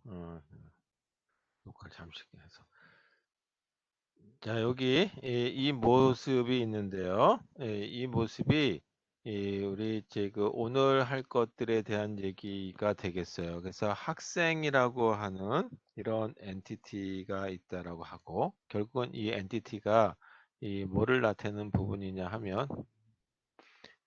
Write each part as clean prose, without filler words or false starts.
어, 녹화를 잠시 해서. 자, 여기 이 모습이 있는데요. 이 모습이 우리 이제 그 오늘 할 것들에 대한 얘기가 되겠어요. 그래서 학생이라고 하는 이런 엔티티가 있다라고 하고, 결국은 이 엔티티가 이 뭐를 나타내는 부분이냐 하면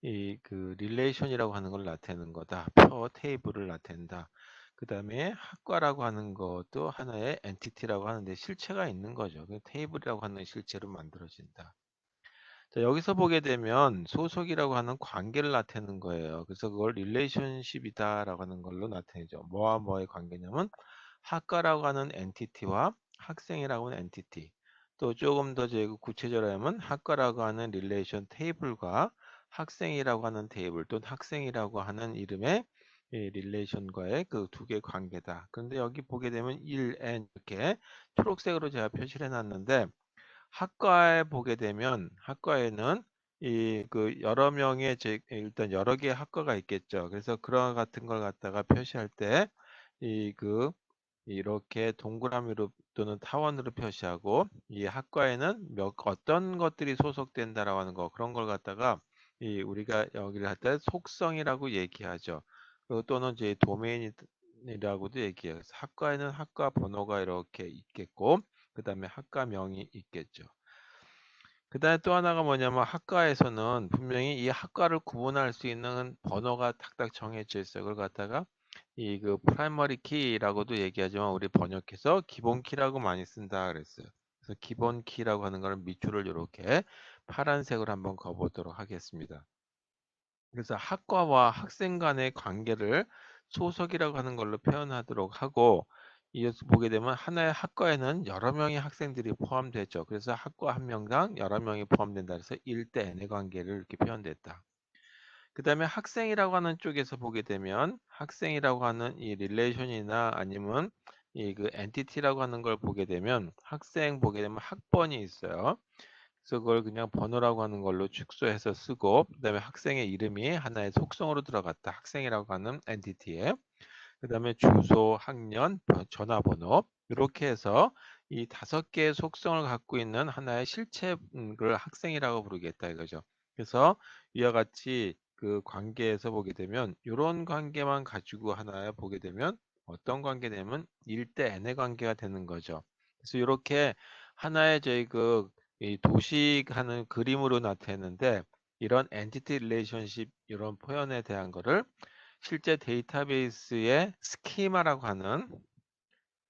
이 그 릴레이션이라고 하는 걸 나타내는 거다. 테이블을 나타낸다. 그 다음에 학과라고 하는 것도 하나의 엔티티라고 하는데 실체가 있는 거죠. 그 테이블이라고 하는 실체로 만들어진다. 자, 여기서 보게 되면 소속이라고 하는 관계를 나타내는 거예요. 그래서 그걸 릴레이션십이다라고 하는 걸로 나타내죠. 뭐와 뭐의 관계냐면 학과라고 하는 엔티티와 학생이라고 하는 엔티티. 또 조금 더 구체적으로 하면 학과라고 하는 릴레이션 테이블과 학생이라고 하는 테이블 또는 학생이라고 하는 이름의 이 릴레이션과의 그 두 개의 관계다. 그런데 여기 보게 되면 1n 이렇게 초록색으로 제가 표시를 해놨는데 학과에 보게 되면 학과에는 이 그 여러 명의 일단 여러 개의 학과가 있겠죠. 그래서 그런 같은 걸 갖다가 표시할 때 이 그 이렇게 동그라미로 또는 타원으로 표시하고 이 학과에는 어떤 것들이 소속된다라고 하는 거 그런 걸 갖다가 이 우리가 여기를 갖다 속성이라고 얘기하죠. 또는 이제 도메인이라고도 얘기해요. 그래서 학과에는 학과 번호가 이렇게 있겠고 그 다음에 학과명이 있겠죠. 그 다음에 또 하나가 뭐냐면 학과에서는 분명히 이 학과를 구분할 수 있는 번호가 딱딱 정해져 있어요. 그걸 갖다가 이 그 프라이머리 키라고도 얘기하지만 우리 번역해서 기본 키라고 많이 쓴다 그랬어요. 그래서 기본 키라고 하는 거는 밑줄을 이렇게 파란색으로 한번 그어보도록 하겠습니다. 그래서 학과와 학생 간의 관계를 소속이라고 하는 걸로 표현하도록 하고 이어서 보게 되면 하나의 학과에는 여러 명의 학생들이 포함되죠. 그래서 학과 한 명당 여러 명이 포함된다. 그래서 1대 n의 관계를 이렇게 표현됐다. 그 다음에 학생이라고 하는 쪽에서 보게 되면 학생이라고 하는 이 릴레이션이나 아니면 이 그 엔티티라고 하는 걸 보게 되면 학생 보게 되면 학번이 있어요. 그래서 그걸 그냥 번호라고 하는 걸로 축소해서 쓰고 그다음에 학생의 이름이 하나의 속성으로 들어갔다. 학생이라고 하는 엔티티에. 그다음에 주소, 학년, 전화번호 이렇게 해서 이 5개의 속성을 갖고 있는 하나의 실체를 학생이라고 부르겠다 이거죠. 그래서 이와 같이 그 관계에서 보게 되면 이런 관계만 가지고 하나 보게 되면 어떤 관계냐면 1대 n의 관계가 되는 거죠. 그래서 이렇게 하나의 저희 이 도식하는 그림으로 나타내는데 이런 엔티티 릴레이션십 이런 표현에 대한 거를 실제 데이터베이스의 스키마라고 하는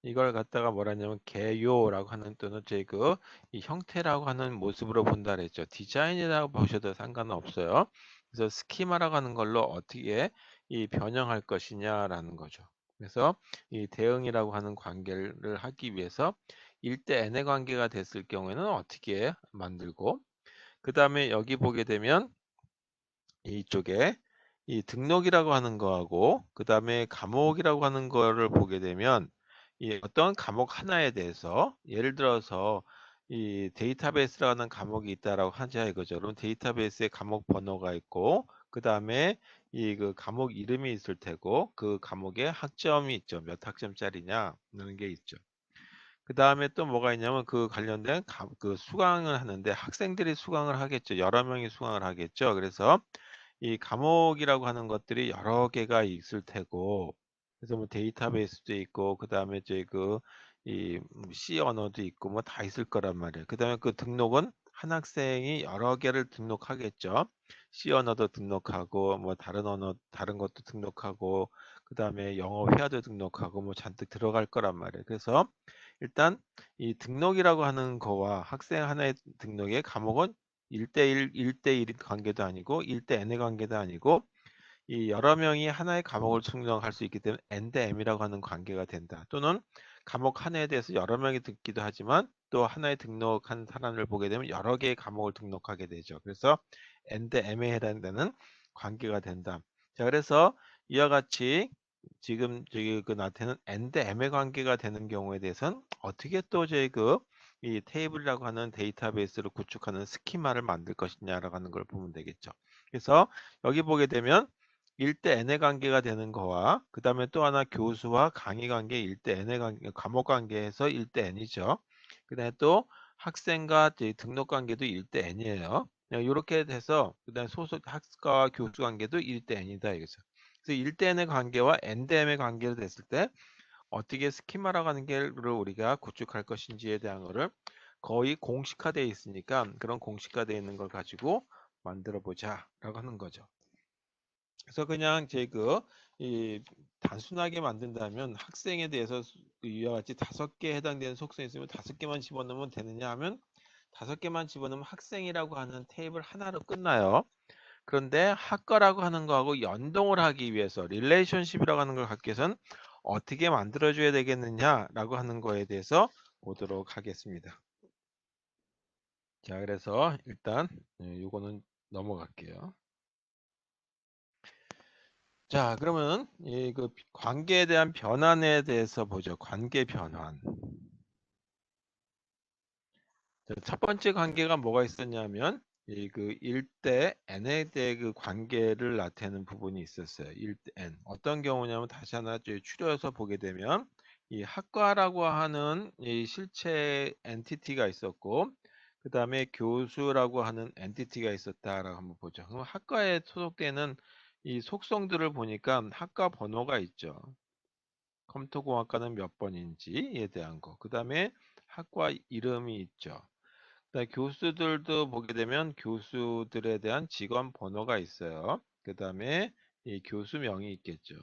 이걸 갖다가 뭐라 하냐면 개요라고 하는 또는 이 형태라고 하는 모습으로 본다 그랬죠. 디자인이라고 보셔도 상관은 없어요. 그래서 스키마라고 하는 걸로 어떻게 이 변형할 것이냐라는 거죠. 그래서 이 대응이라고 하는 관계를 하기 위해서 1대 n의 관계가 됐을 경우에는 어떻게 만들고 그 다음에 여기 보게 되면 이쪽에 이 등록이라고 하는 거하고 그 다음에 과목이라고 하는 거를 보게 되면 이 어떤 과목 하나에 대해서 예를 들어서 이 데이터베이스라는 과목이 있다라고 하자 이거죠. 그럼 데이터베이스에 과목 번호가 있고 그 다음에 이 그 과목 이름이 있을 테고 그 과목에 학점이 있죠. 몇 학점짜리냐 하는 게 있죠. 그 다음에 또 뭐가 있냐면 그 관련된 그 수강을 하는데 학생들이 수강을 하겠죠. 여러 명이 수강을 하겠죠. 그래서 이 과목이라고 하는 것들이 여러 개가 있을 테고 그래서 뭐 데이터베이스도 있고 그 다음에 이제 이 C 언어도 있고 뭐 다 있을 거란 말이에요. 그 다음에 그 등록은 한 학생이 여러 개를 등록하겠죠. C 언어도 등록하고 뭐 다른 언어 다른 것도 등록하고 그 다음에 영어 회화도 등록하고 뭐 잔뜩 들어갈 거란 말이에요. 그래서 일단 이 등록이라고 하는 거와 학생 하나의 등록의 과목은 1대1, 1대1 관계도 아니고 1대 n의 관계도 아니고 이 여러 명이 하나의 과목을 충족할 수 있기 때문에 n 대 m이라고 하는 관계가 된다. 또는 과목 하나에 대해서 여러 명이 듣기도 하지만 또 하나의 등록한 사람을 보게 되면 여러 개의 과목을 등록하게 되죠. 그래서 n 대 m에 해당되는 관계가 된다. 자, 그래서 이와 같이 지금 저기 그 나타내는 n 대 m의 관계가 되는 경우에 대해서는 어떻게 또 저희 이 테이블이라고 하는 데이터베이스를 구축하는 스키마를 만들 것이냐라고 하는 걸 보면 되겠죠. 그래서 여기 보게 되면 1대 n의 관계가 되는 거와 그 다음에 또 하나 교수와 강의 관계 1대 n의 관계, 과목 관계에서 1대 n이죠. 그 다음에 또 학생과 등록 관계도 1대 n이에요. 이렇게 돼서 그 다음에 소속 학과와 교수 관계도 1대 n이다 이거죠. 그래서 1대 n의 관계와 n대 m의 관계로 됐을 때 어떻게 스키마라고 하는 게를 우리가 구축할 것인지에 대한 거를 거의 공식화되어 있으니까 그런 공식화되어 있는 걸 가지고 만들어 보자 라고 하는 거죠. 그래서 그냥 이 단순하게 만든다면 학생에 대해서 이와 같이 5개 해당되는 속성이 있으면 5개만 집어넣으면 되느냐 하면 5개만 집어넣으면 학생이라고 하는 테이블 하나로 끝나요. 그런데 학과라고 하는 거하고 연동을 하기 위해서 릴레이션십이라고 하는 걸 갖기 위해서는 어떻게 만들어줘야 되겠느냐라고 하는 거에 대해서 보도록 하겠습니다. 자, 그래서 일단 요거는 넘어갈게요. 자, 그러면 그 관계에 대한 변환에 대해서 보죠. 관계 변환. 자, 첫 번째 관계가 뭐가 있었냐면 그 1대 n에 대해 그 관계를 나타내는 부분이 있었어요. 1대 n. 어떤 경우냐면 다시 하나 추려서 보게 되면 이 학과라고 하는 이 실체 엔티티가 있었고 그 다음에 교수라고 하는 엔티티가 있었다라고 한번 보죠. 그럼 학과에 소속되는 이 속성들을 보니까 학과 번호가 있죠. 컴퓨터공학과는 몇 번인지에 대한 거. 그 다음에 학과 이름이 있죠. 교수들도 보게 되면 교수들에 대한 직원 번호가 있어요. 그 다음에 이 교수명이 있겠죠.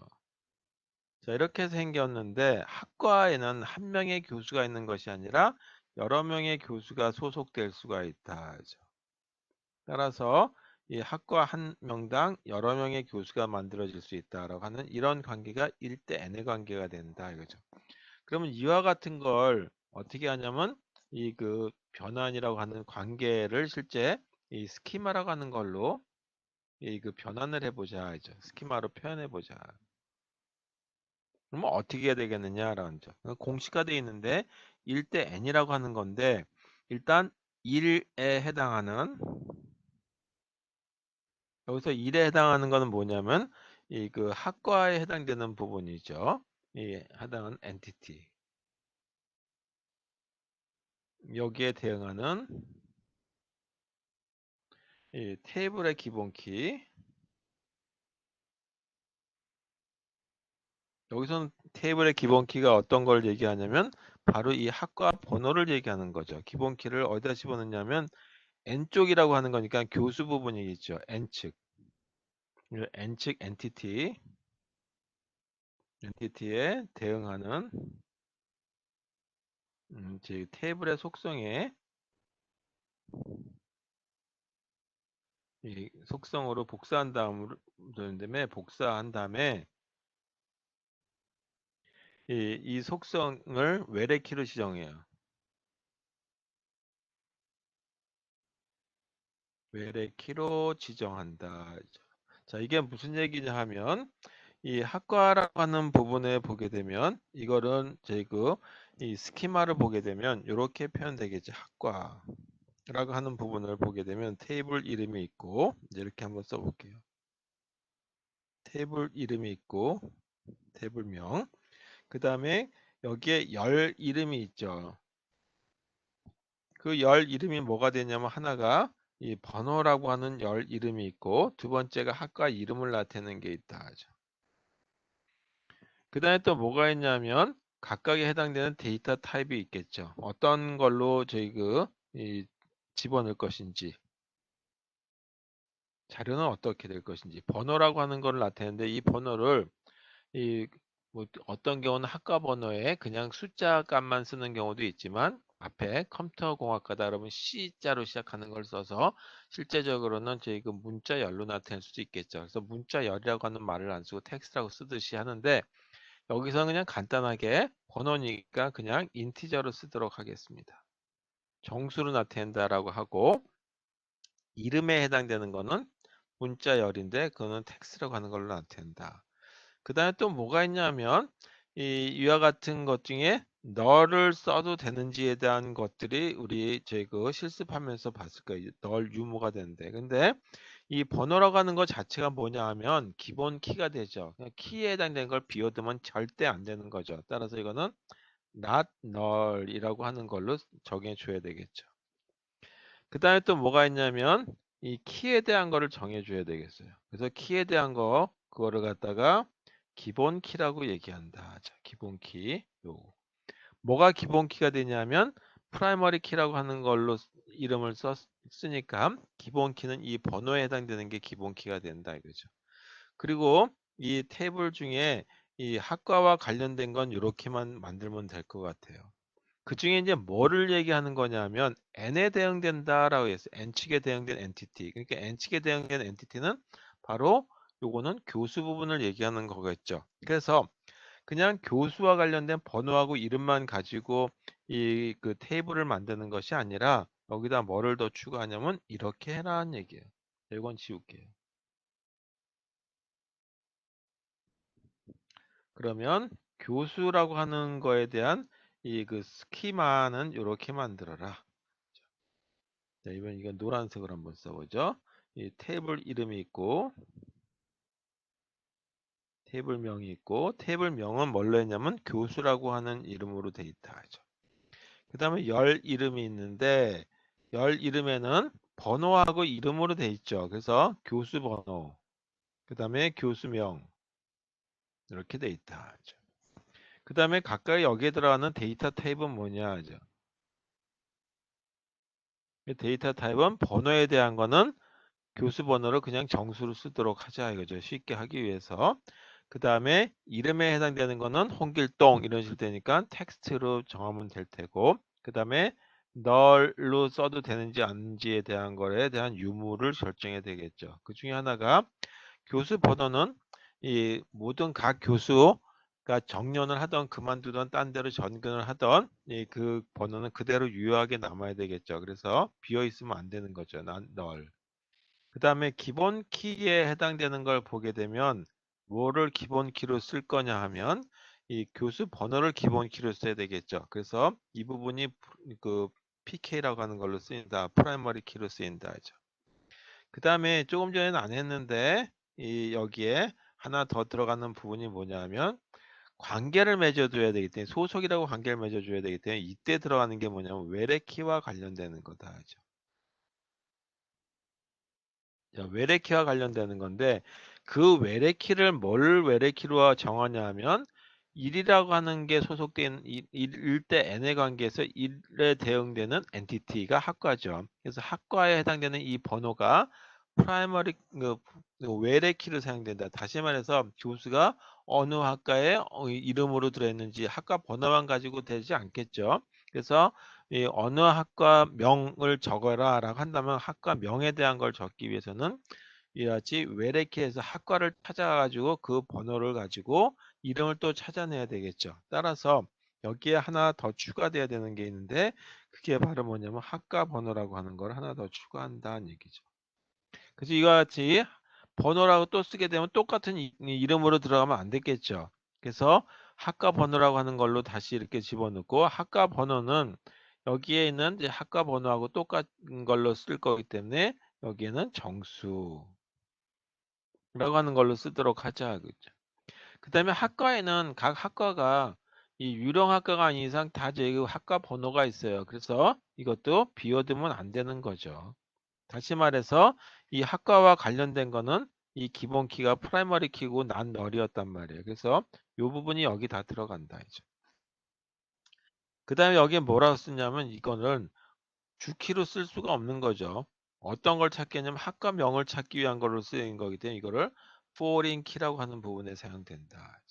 자, 이렇게 생겼는데 학과에는 한 명의 교수가 있는 것이 아니라 여러 명의 교수가 소속될 수가 있다. 따라서 이 학과 한 명당 여러 명의 교수가 만들어질 수 있다라고 하는 이런 관계가 1대 n의 관계가 된다 이거죠. 그러면 이와 같은 걸 어떻게 하냐면 이 그 변환이라고 하는 관계를 실제 이 스키마라고 하는 걸로 이 그 변환을 해보자 이죠. 스키마로 표현해보자. 그러면 어떻게 해야 되겠느냐라는 점. 공식화되어 있는데 1대 n이라고 하는 건데 일단 1에 해당하는 여기서 1에 해당하는 거는 뭐냐면 이 그 학과에 해당되는 부분이죠. 이 해당하는 엔티티. 여기에 대응하는 이 테이블의 기본키. 여기서는 테이블의 기본키가 어떤 걸 얘기하냐면 바로 이 학과 번호를 얘기하는 거죠. 기본키를 어디다 집어넣냐면 N쪽이라고 하는 거니까 교수 부분이겠죠. N측. N측 엔티티에 대응하는 제 테이블의 속성에 이 속성으로 복사한 다음에 이 속성을 외래키로 지정해요. 외래키로 지정한다. 자, 이게 무슨 얘기냐 하면 이 학과라고 하는 부분에 보게 되면 이거는 이 스키마를 보게 되면 이렇게 표현되겠지. 학과라고 하는 부분을 보게 되면 테이블 이름이 있고 이렇게 한번 써볼게요. 테이블 이름이 있고 테이블명 그 다음에 여기에 열 이름이 있죠. 그 열 이름이 뭐가 되냐면 하나가 이 번호라고 하는 열 이름이 있고 두 번째가 학과 이름을 나타내는 게 있다 하죠. 그 다음에 또 뭐가 있냐면 각각에 해당되는 데이터 타입이 있겠죠. 어떤 걸로 이 집어넣을 것인지 자료는 어떻게 될 것인지 번호라고 하는 걸 나타내는데 이 번호를 이 뭐 어떤 경우는 학과 번호에 그냥 숫자 값만 쓰는 경우도 있지만 앞에 컴퓨터공학과다 그러면 C자로 시작하는 걸 써서 실제적으로는 그 문자열로 나타낼 수도 있겠죠. 그래서 문자열이라고 하는 말을 안 쓰고 텍스트라고 쓰듯이 하는데 여기서 그냥 간단하게 번호니까 그냥 인티저로 쓰도록 하겠습니다. 정수로 나타낸다라고 하고 이름에 해당되는 거는 문자열인데 그거는 텍스트라고 하는 걸로 나타낸다. 그 다음에 또 뭐가 있냐면 이와 같은 것 중에 널을 써도 되는지에 대한 것들이 우리 실습하면서 봤을 거예요. 널 유무가 되는데 근데 이 번호라고 하는 것 자체가 뭐냐 하면 기본 키가 되죠. 키에 해당되는 걸 비워두면 절대 안 되는 거죠. 따라서 이거는 not null이라고 하는 걸로 정해 줘야 되겠죠. 그 다음에 또 뭐가 있냐면 이 키에 대한 거를 정해 줘야 되겠어요. 그래서 키에 대한 거 그거를 갖다가 기본 키라고 얘기한다. 자, 기본 키. 요거. 뭐가 기본 키가 되냐면 프라이머리 키라고 하는 걸로 이름을 쓰니까 기본 키는 이 번호에 해당되는 게 기본 키가 된다 이거죠. 그리고 이 테이블 중에 이 학과와 관련된 건 이렇게만 만들면 될 것 같아요. 그 중에 이제 뭐를 얘기하는 거냐면 n에 대응된다라고 했어요. n축에 대응된 엔티티. 그러니까 n축에 대응된 엔티티는 바로 요거는 교수 부분을 얘기하는 거겠죠. 그래서 그냥 교수와 관련된 번호하고 이름만 가지고 이 그 테이블을 만드는 것이 아니라 여기다 뭐를 더 추가하냐면 이렇게 해라는 얘기예요. 이건 지울게요. 그러면 교수라고 하는 거에 대한 이 그 스키마는 이렇게 만들어라. 자, 이번 이건 노란색으로 한번 써보죠. 이 테이블 이름이 있고 테이블명이 있고 테이블명은 뭘로 했냐면 교수라고 하는 이름으로 돼 있다 하죠. 그 다음에 열 이름이 있는데 열 이름에는 번호하고 이름으로 돼 있죠. 그래서 교수 번호, 그 다음에 교수명 이렇게 돼 있다 하죠. 그 다음에 가까이 여기에 들어가는 데이터 타입은 뭐냐 하죠. 데이터 타입은 번호에 대한 거는 교수 번호를 그냥 정수로 쓰도록 하자 이거죠. 쉽게 하기 위해서. 그 다음에 이름에 해당되는 거는 홍길동 이런 식으로 되니까 텍스트로 정하면 될 테고 그 다음에 널로 써도 되는지 아닌지에 대한 거에 대한 유무를 결정해야 되겠죠. 그 중에 하나가 교수 번호는 이 모든 각 교수가 정년을 하던 그만두던 딴 데로 전근을 하던 그 번호는 그대로 유효하게 남아야 되겠죠. 그래서 비어 있으면 안 되는 거죠. 널. 그 다음에 기본 키에 해당되는 걸 보게 되면 뭐를 기본 키로 쓸 거냐 하면 이 교수 번호를 기본 키로 써야 되겠죠. 그래서 이 부분이 그 PK라고 하는 걸로 쓰인다. 프라이머리 키로 쓰인다 하죠. 그 다음에 조금 전에는 안 했는데 이 여기에 하나 더 들어가는 부분이 뭐냐면 관계를 맺어줘야 되기 때문에 소속이라고 관계를 맺어줘야 되기 때문에 이때 들어가는 게 뭐냐면 외래키와 관련되는 거다 하죠. 자, 외래키와 관련되는 건데 그 외래키를 뭘 외래키로 정하냐 하면 1이라고 하는 게 소속된 1일 때 n의 관계에서 1에 대응되는 엔티티가 학과죠. 그래서 학과에 해당되는 이 번호가 프라이머리 외래키로 사용된다. 다시 말해서 교수가 어느 학과에 이름으로 들어있는지 학과 번호만 가지고 되지 않겠죠. 그래서 이 어느 학과 명을 적어라 라고 한다면 학과 명에 대한 걸 적기 위해서는 이같이 외래키에서 학과를 찾아가지고 그 번호를 가지고 이름을 또 찾아내야 되겠죠. 따라서 여기에 하나 더 추가돼야 되는 게 있는데 그게 바로 뭐냐면 학과 번호라고 하는 걸 하나 더 추가한다는 얘기죠. 그래서 이와 같이 번호라고 또 쓰게 되면 똑같은 이름으로 들어가면 안 되겠죠. 그래서 학과 번호라고 하는 걸로 다시 이렇게 집어넣고 학과 번호는 여기에 있는 이제 학과 번호하고 똑같은 걸로 쓸 거기 때문에 여기에는 정수라고 하는 걸로 쓰도록 하자. 그죠? 그 다음에 학과에는 각 학과가 이 유령 학과가 아닌 이상 다 저기 학과 번호가 있어요. 그래서 이것도 비워두면 안 되는 거죠. 다시 말해서 이 학과와 관련된 거는 이 기본 키가 프라이머리 키고 난 널이었단 말이에요. 그래서 이 부분이 여기 다 들어간다 이제. 그 다음에 여기에 뭐라고 쓰냐면 이거는 주키로 쓸 수가 없는 거죠. 어떤 걸 찾겠냐면 학과명을 찾기 위한 걸로 쓰인 거기 때문에 이거를 foreign key라고 하는 부분에 사용된다.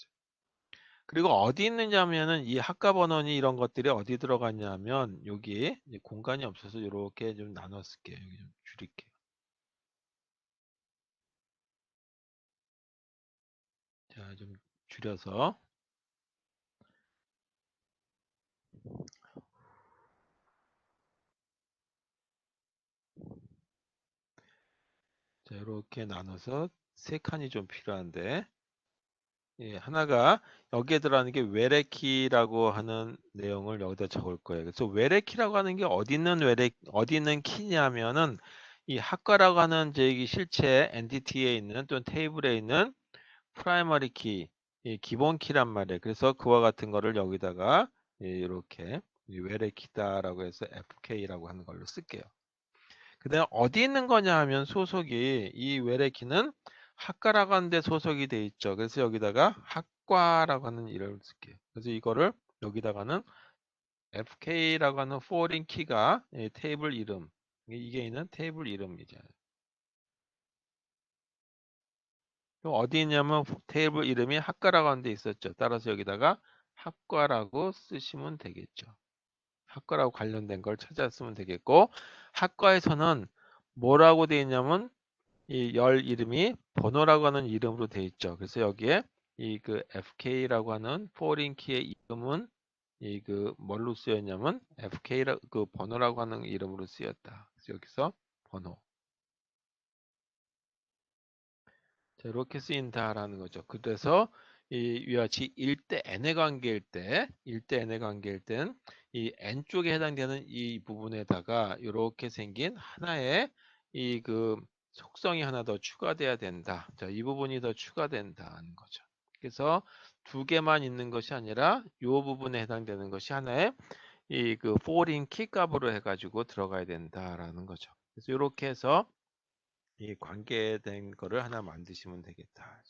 그리고 어디 있느냐면은 이 학과 번호니 이런 것들이 어디 들어갔냐면 여기 공간이 없어서 이렇게 좀 나눠 쓸게요. 여기 좀 줄일게요. 자, 좀 줄여서 자, 이렇게 나눠서 세 칸이 좀 필요한데 예, 하나가 여기에 들어가는 게 외래키라고 하는 내용을 여기다 적을 거예요. 그래서 외래키라고 하는 게 어디 있는 키냐면은 이 학과라고 하는 이 실체 엔티티에 있는 또는 테이블에 있는 프라이머리 키, 이 기본 키란 말이에요. 그래서 그와 같은 거를 여기다가 이렇게 외래 키다라고 해서 FK라고 하는 걸로 쓸게요. 그다음 어디 있는 거냐 하면 소속이 이 외래 키는 학과라고 하는데 소속이 돼 있죠. 그래서 여기다가 학과라고 하는 이름을 쓸게요. 그래서 이거를 여기다가는 FK라고 하는 foreign 키가 테이블 이름, 이게 있는 테이블 이름이죠. 어디 있냐면 테이블 이름이 학과라고 하는 데 있었죠. 따라서 여기다가 학과라고 쓰시면 되겠죠. 학과라고 관련된 걸 찾았으면 되겠고, 학과에서는 뭐라고 되어 있냐면 이 열 이름이 번호라고 하는 이름으로 되어 있죠. 그래서 여기에 이 그 FK라고 하는 포린 키의 이름은 이 그 뭘로 쓰였냐면 FK라 그 번호라고 하는 이름으로 쓰였다. 그래서 여기서 번호. 자, 이렇게 쓰인다라는 거죠. 그래서 이와 같이 1대 n의 관계일 때, 1대 n의 관계일 땐 이 n 쪽에 해당되는 이 부분에다가 이렇게 생긴 하나의 이 그 속성이 하나 더 추가돼야 된다. 자, 이 부분이 더 추가된다는 거죠. 그래서 두 개만 있는 것이 아니라 이 부분에 해당되는 것이 하나의 이 그 foreign key 값으로 해가지고 들어가야 된다라는 거죠. 그래서 이렇게 해서 이 관계된 거를 하나 만드시면 되겠다.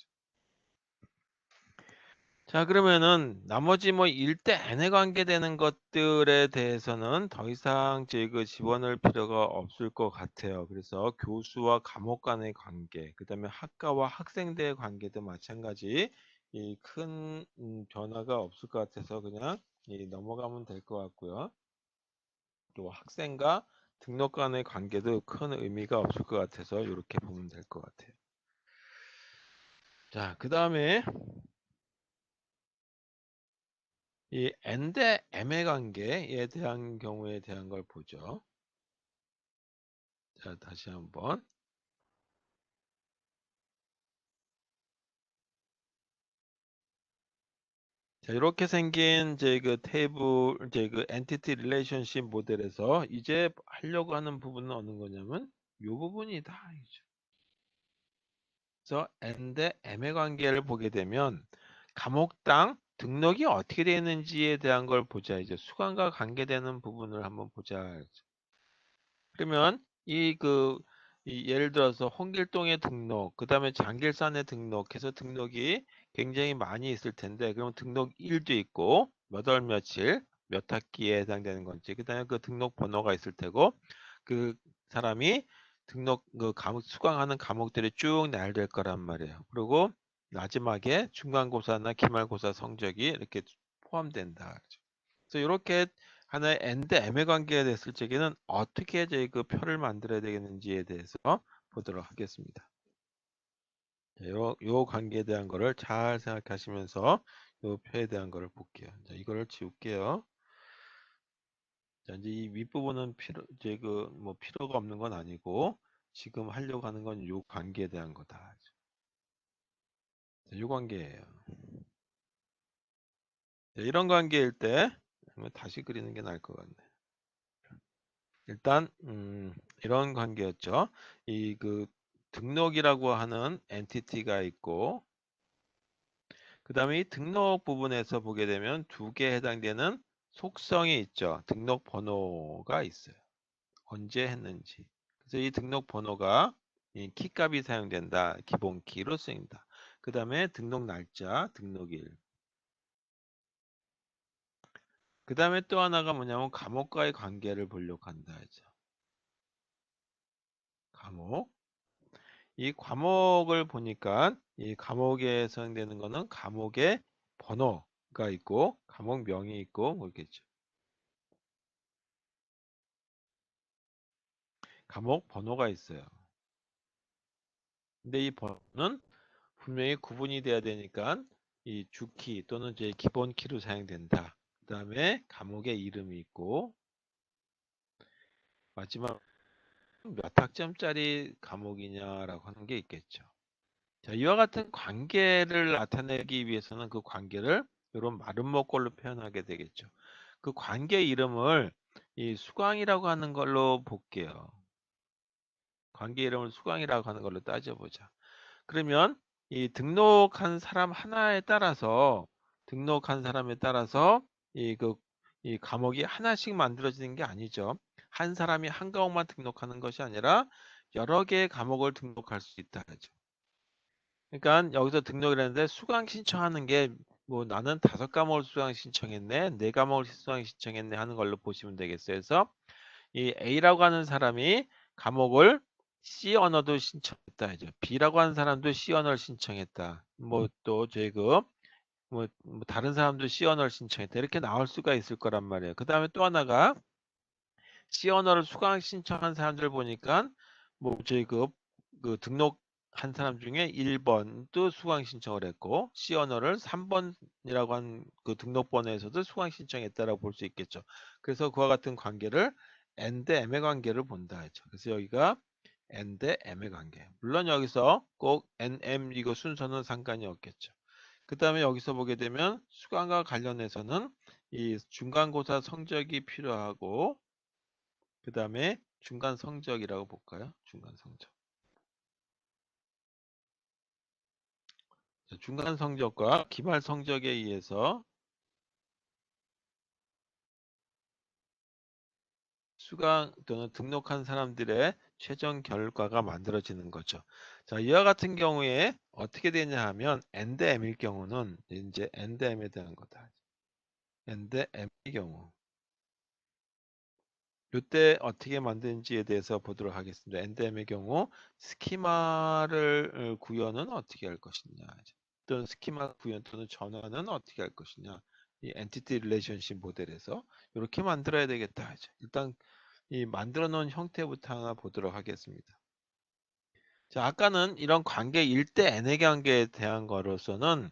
자, 그러면은 나머지 뭐 일대 n에 관계되는 것들에 대해서는 더 이상 저희가 집어넣을 필요가 없을 것 같아요. 그래서 교수와 감옥 간의 관계, 그다음에 학과와 학생들의 관계도 마찬가지 이 큰 변화가 없을 것 같아서 그냥 넘어가면 될 것 같고요. 또 학생과 등록 간의 관계도 큰 의미가 없을 것 같아서 이렇게 보면 될 것 같아요. 자, 그다음에 이 n 대 m의 관계에 대한 경우에 대한 걸 보죠. 자, 다시 한번. 자, 이렇게 생긴 이제 그 테이블, 이제 그 엔티티 릴레이션십 모델에서 이제 하려고 하는 부분은 어느 거냐면 이 부분이다. 그래서 n 대 m의 관계를 보게 되면 감옥당 등록이 어떻게 되는지에 대한 걸 보자. 이제 수강과 관계되는 부분을 한번 보자. 그러면 예를 들어서 홍길동의 등록, 그 다음에 장길산의 등록해서 등록이 굉장히 많이 있을 텐데, 그럼 등록 일도 있고, 몇 월 며칠, 몇 학기에 해당되는 건지, 그 다음에 그 등록 번호가 있을 테고, 그 사람이 수강하는 과목들이 쭉 나열될 거란 말이에요. 그리고 마지막에 중간고사나 기말고사 성적이 이렇게 포함된다. 그래서 이렇게 하나의 n대 m의 관계가 됐을 적에는 어떻게 이제 그 표를 만들어야 되겠는지에 대해서 보도록 하겠습니다. 자, 요 관계에 대한 거를 잘 생각하시면서 요 표에 대한 거를 볼게요. 자, 이거를 지울게요. 자, 이제 이 윗부분은 이제 그 뭐 필요가 없는 건 아니고 지금 하려고 하는 건 요 관계에 대한 거다. 자, 요 관계예요. 자, 이런 관계일 때 다시 그리는 게 나을 것 같네. 일단 이런 관계였죠. 이 그 등록이라고 하는 엔티티가 있고 그 다음에 이 등록 부분에서 보게 되면 두 개에 해당되는 속성이 있죠. 등록 번호가 있어요. 언제 했는지. 그래서 이 등록 번호가 이 키값이 사용된다. 기본 키로 쓰인다. 그 다음에 등록 날짜, 등록일. 그 다음에 또 하나가 뭐냐면 감옥과의 관계를 보려고 한다. 하죠. 감옥. 이 과목을 보니까 이 과목에 사용되는 거는 과목의 번호가 있고 과목명이 있고 뭐 있겠죠. 과목 번호가 있어요. 근데 이 번호는 분명히 구분이 돼야 되니까 이 주키 또는 이제 기본 키로 사용된다. 그다음에 과목의 이름이 있고 마지막 몇 학점짜리 과목이냐라고 하는 게 있겠죠. 자, 이와 같은 관계를 나타내기 위해서는 그 관계를 이런 마름모꼴로 표현하게 되겠죠. 그 관계 이름을 이 수강이라고 하는 걸로 볼게요. 관계 이름을 수강이라고 하는 걸로 따져보자. 그러면 이 등록한 사람 하나에 따라서 등록한 사람에 따라서 이 과목이 하나씩 만들어지는 게 아니죠. 한 사람이 한 과목만 등록하는 것이 아니라 여러 개의 과목을 등록할 수 있다 하죠. 그러니까 여기서 등록을 했는데 수강 신청하는 게 뭐 나는 5과목을 수강 신청했네, 4과목을 수강 신청했네 하는 걸로 보시면 되겠어요. 그래서 이 A라고 하는 사람이 과목을 C 언어도 신청했다 하죠. B라고 하는 사람도 C 언어를 신청했다. 뭐 또 저희 뭐 다른 사람도 C 언어를 신청했다. 이렇게 나올 수가 있을 거란 말이에요. 그 다음에 또 하나가 C 언어를 수강 신청한 사람들 보니까 뭐 저희 그 등록한 사람 중에 1번도 수강 신청을 했고 C 언어를 3번이라고 한 그 등록번호에서도 수강 신청했다라고 볼 수 있겠죠. 그래서 그와 같은 관계를 and M의 관계를 본다 했죠. 그래서 여기가 and M의 관계. 물론 여기서 꼭 NM 이거 순서는 상관이 없겠죠. 그 다음에 여기서 보게 되면 수강과 관련해서는 이 중간고사 성적이 필요하고 그 다음에 중간 성적이라고 볼까요? 중간 성적. 중간 성적과 기말 성적에 의해서 수강 또는 등록한 사람들의 최종 결과가 만들어지는 거죠. 자, 이와 같은 경우에 어떻게 되냐 하면 and m일 경우는 이제 and m에 대한 거다. and m의 경우. 이때 어떻게 만드는지에 대해서 보도록 하겠습니다. and m의 경우 스키마를 구현은 어떻게 할 것이냐. 또는 스키마 구현 또는 전환은 어떻게 할 것이냐. 이 엔티티 릴레이션십 모델에서 이렇게 만들어야 되겠다. 일단 이 만들어 놓은 형태부터 하나 보도록 하겠습니다. 자, 아까는 이런 관계 1대 n의 관계에 대한 거로서는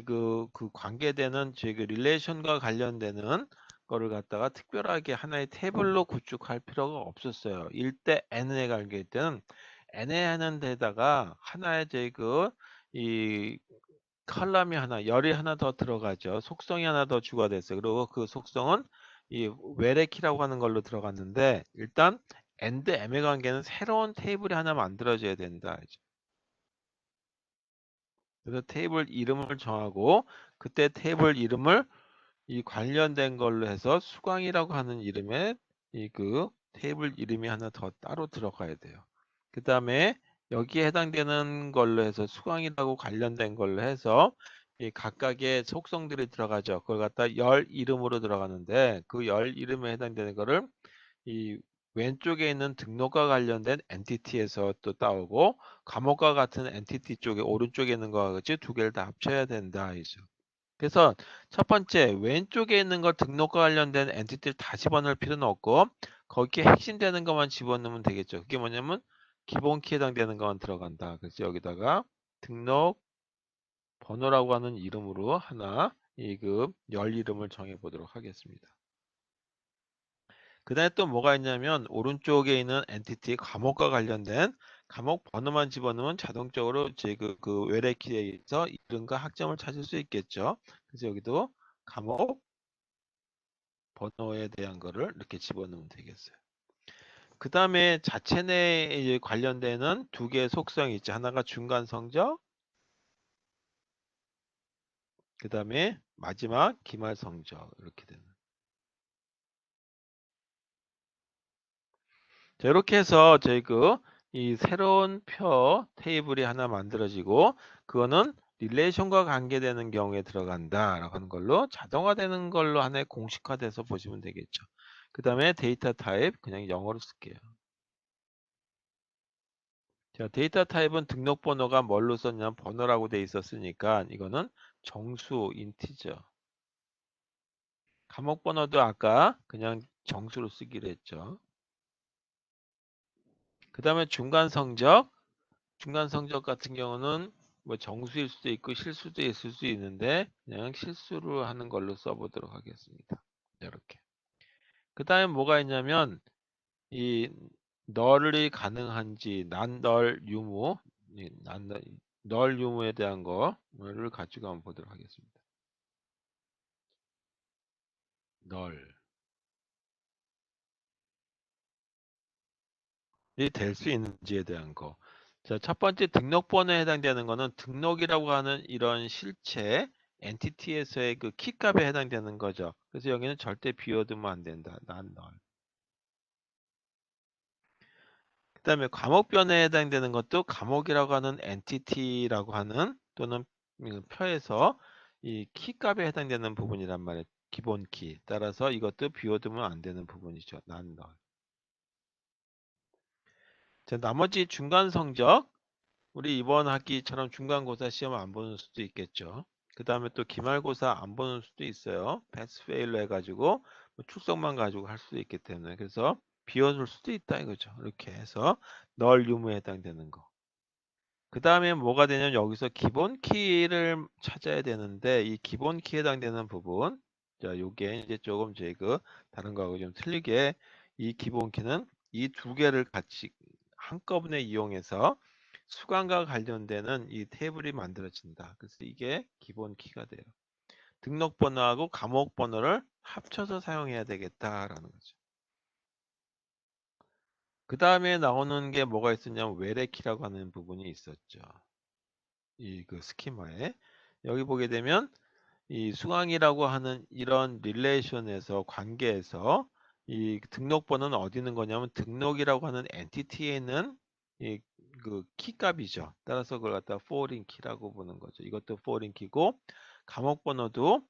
그 관계되는 그 릴레이션과 관련되는 거를 갖다가 특별하게 하나의 테이블로 구축할 필요가 없었어요. 1대 n의 관계일 때는 n에 하는 데다가 하나의 이 컬럼이 하나, 열이 하나 더 들어가죠. 속성이 하나 더 추가됐어요. 그리고 그 속성은 이 외래키라고 하는 걸로 들어갔는데 일단 and m의 관계는 새로운 테이블이 하나 만들어져야 된다. 그래서 테이블 이름을 정하고 그때 테이블 이름을 이 관련된 걸로 해서 수강이라고 하는 이름에 그 테이블 이름이 하나 더 따로 들어가야 돼요. 그 다음에 여기에 해당되는 걸로 해서 수강이라고 관련된 걸로 해서 이 각각의 속성들이 들어가죠. 그걸 갖다 열 이름으로 들어가는데 그 열 이름에 해당되는 거를 이 왼쪽에 있는 등록과 관련된 엔티티에서 또 따오고 과목과 같은 엔티티 쪽에 오른쪽에 있는 거와 같이 두 개를 다 합쳐야 된다 이죠. 그래서 첫 번째 왼쪽에 있는 걸 등록과 관련된 엔티티를 다 집어넣을 필요는 없고 거기에 핵심되는 것만 집어넣으면 되겠죠. 그게 뭐냐면 기본키에 해당되는 것만 들어간다. 그래서 여기다가 등록 번호라고 하는 이름으로 하나 열 이름을 정해 보도록 하겠습니다. 그 다음에 또 뭐가 있냐면 오른쪽에 있는 엔티티 과목과 관련된 과목 번호만 집어넣으면 자동적으로 그 외래키에서 이름과 학점을 찾을 수 있겠죠. 그래서 여기도 과목 번호에 대한 거를 이렇게 집어넣으면 되겠어요. 그 다음에 자체 내에 관련되는 두 개의 속성이 있죠. 하나가 중간 성적, 그 다음에 마지막 기말 성적 이렇게 되는. 자, 이렇게 해서 이 새로운 표 테이블이 하나 만들어지고 그거는 릴레이션과 관계되는 경우에 들어간다라고 하는 걸로 자동화되는 걸로 하나의 공식화돼서 보시면 되겠죠. 그 다음에 데이터 타입 그냥 영어로 쓸게요. 자, 데이터 타입은 등록번호가 뭘로 썼냐면 번호라고 돼 있었으니까 이거는 정수 인티저. 과목 번호도 아까 그냥 정수로 쓰기로 했죠. 그 다음에 중간 성적. 중간 성적 같은 경우는 뭐 정수일 수도 있고 실수도 있을 수 있는데 그냥 실수로 하는 걸로 써보도록 하겠습니다. 이렇게. 그 다음에 뭐가 있냐면 이 널이 가능한지 난널 유무 널 유무에 대한 거를 가지고 한번 보도록 하겠습니다. 널 될 수 있는지에 대한 거. 자, 첫 번째 등록번호에 해당되는 거는 등록이라고 하는 이런 실체 엔티티에서의 그 키값에 해당되는 거죠. 그래서 여기는 절대 비워두면 안 된다. 난 널. 그다음에 감옥변에 해당되는 것도 감옥이라고 하는 엔티티라고 하는 또는 표에서 이 키값에 해당되는 부분이란 말이에요. 기본 키. 따라서 이것도 비워두면 안 되는 부분이죠. 난 널. 자, 나머지 중간 성적. 우리 이번 학기처럼 중간고사 시험 안 보는 수도 있겠죠. 그 다음에 또 기말고사 안 보는 수도 있어요. 패스 페일로 해가지고 뭐 출석만 가지고 할 수도 있기 때문에 그래서 비워줄 수도 있다 이거죠. 이렇게 해서 널 유무에 해당되는 거. 그 다음에 뭐가 되냐면 여기서 기본 키를 찾아야 되는데 이 기본 키에 해당되는 부분 자 요게 이제 조금 제 그 다른 거하고 좀 틀리게 이 기본 키는 이 두 개를 같이 한꺼번에 이용해서 수강과 관련되는 이 테이블이 만들어진다. 그래서 이게 기본 키가 돼요. 등록번호하고 과목번호를 합쳐서 사용해야 되겠다라는 거죠. 그 다음에 나오는 게 뭐가 있었냐면 외래키라고 하는 부분이 있었죠. 이 그 스키마에 여기 보게 되면 이 수강이라고 하는 이런 릴레이션에서 관계에서 이 등록번호는 어디 있는 거냐면 등록이라고 하는 엔티티에 있는 이 그 키값이죠. 따라서 그걸 갖다 foreign key라고 보는 거죠. 이것도 foreign key고 감옥번호도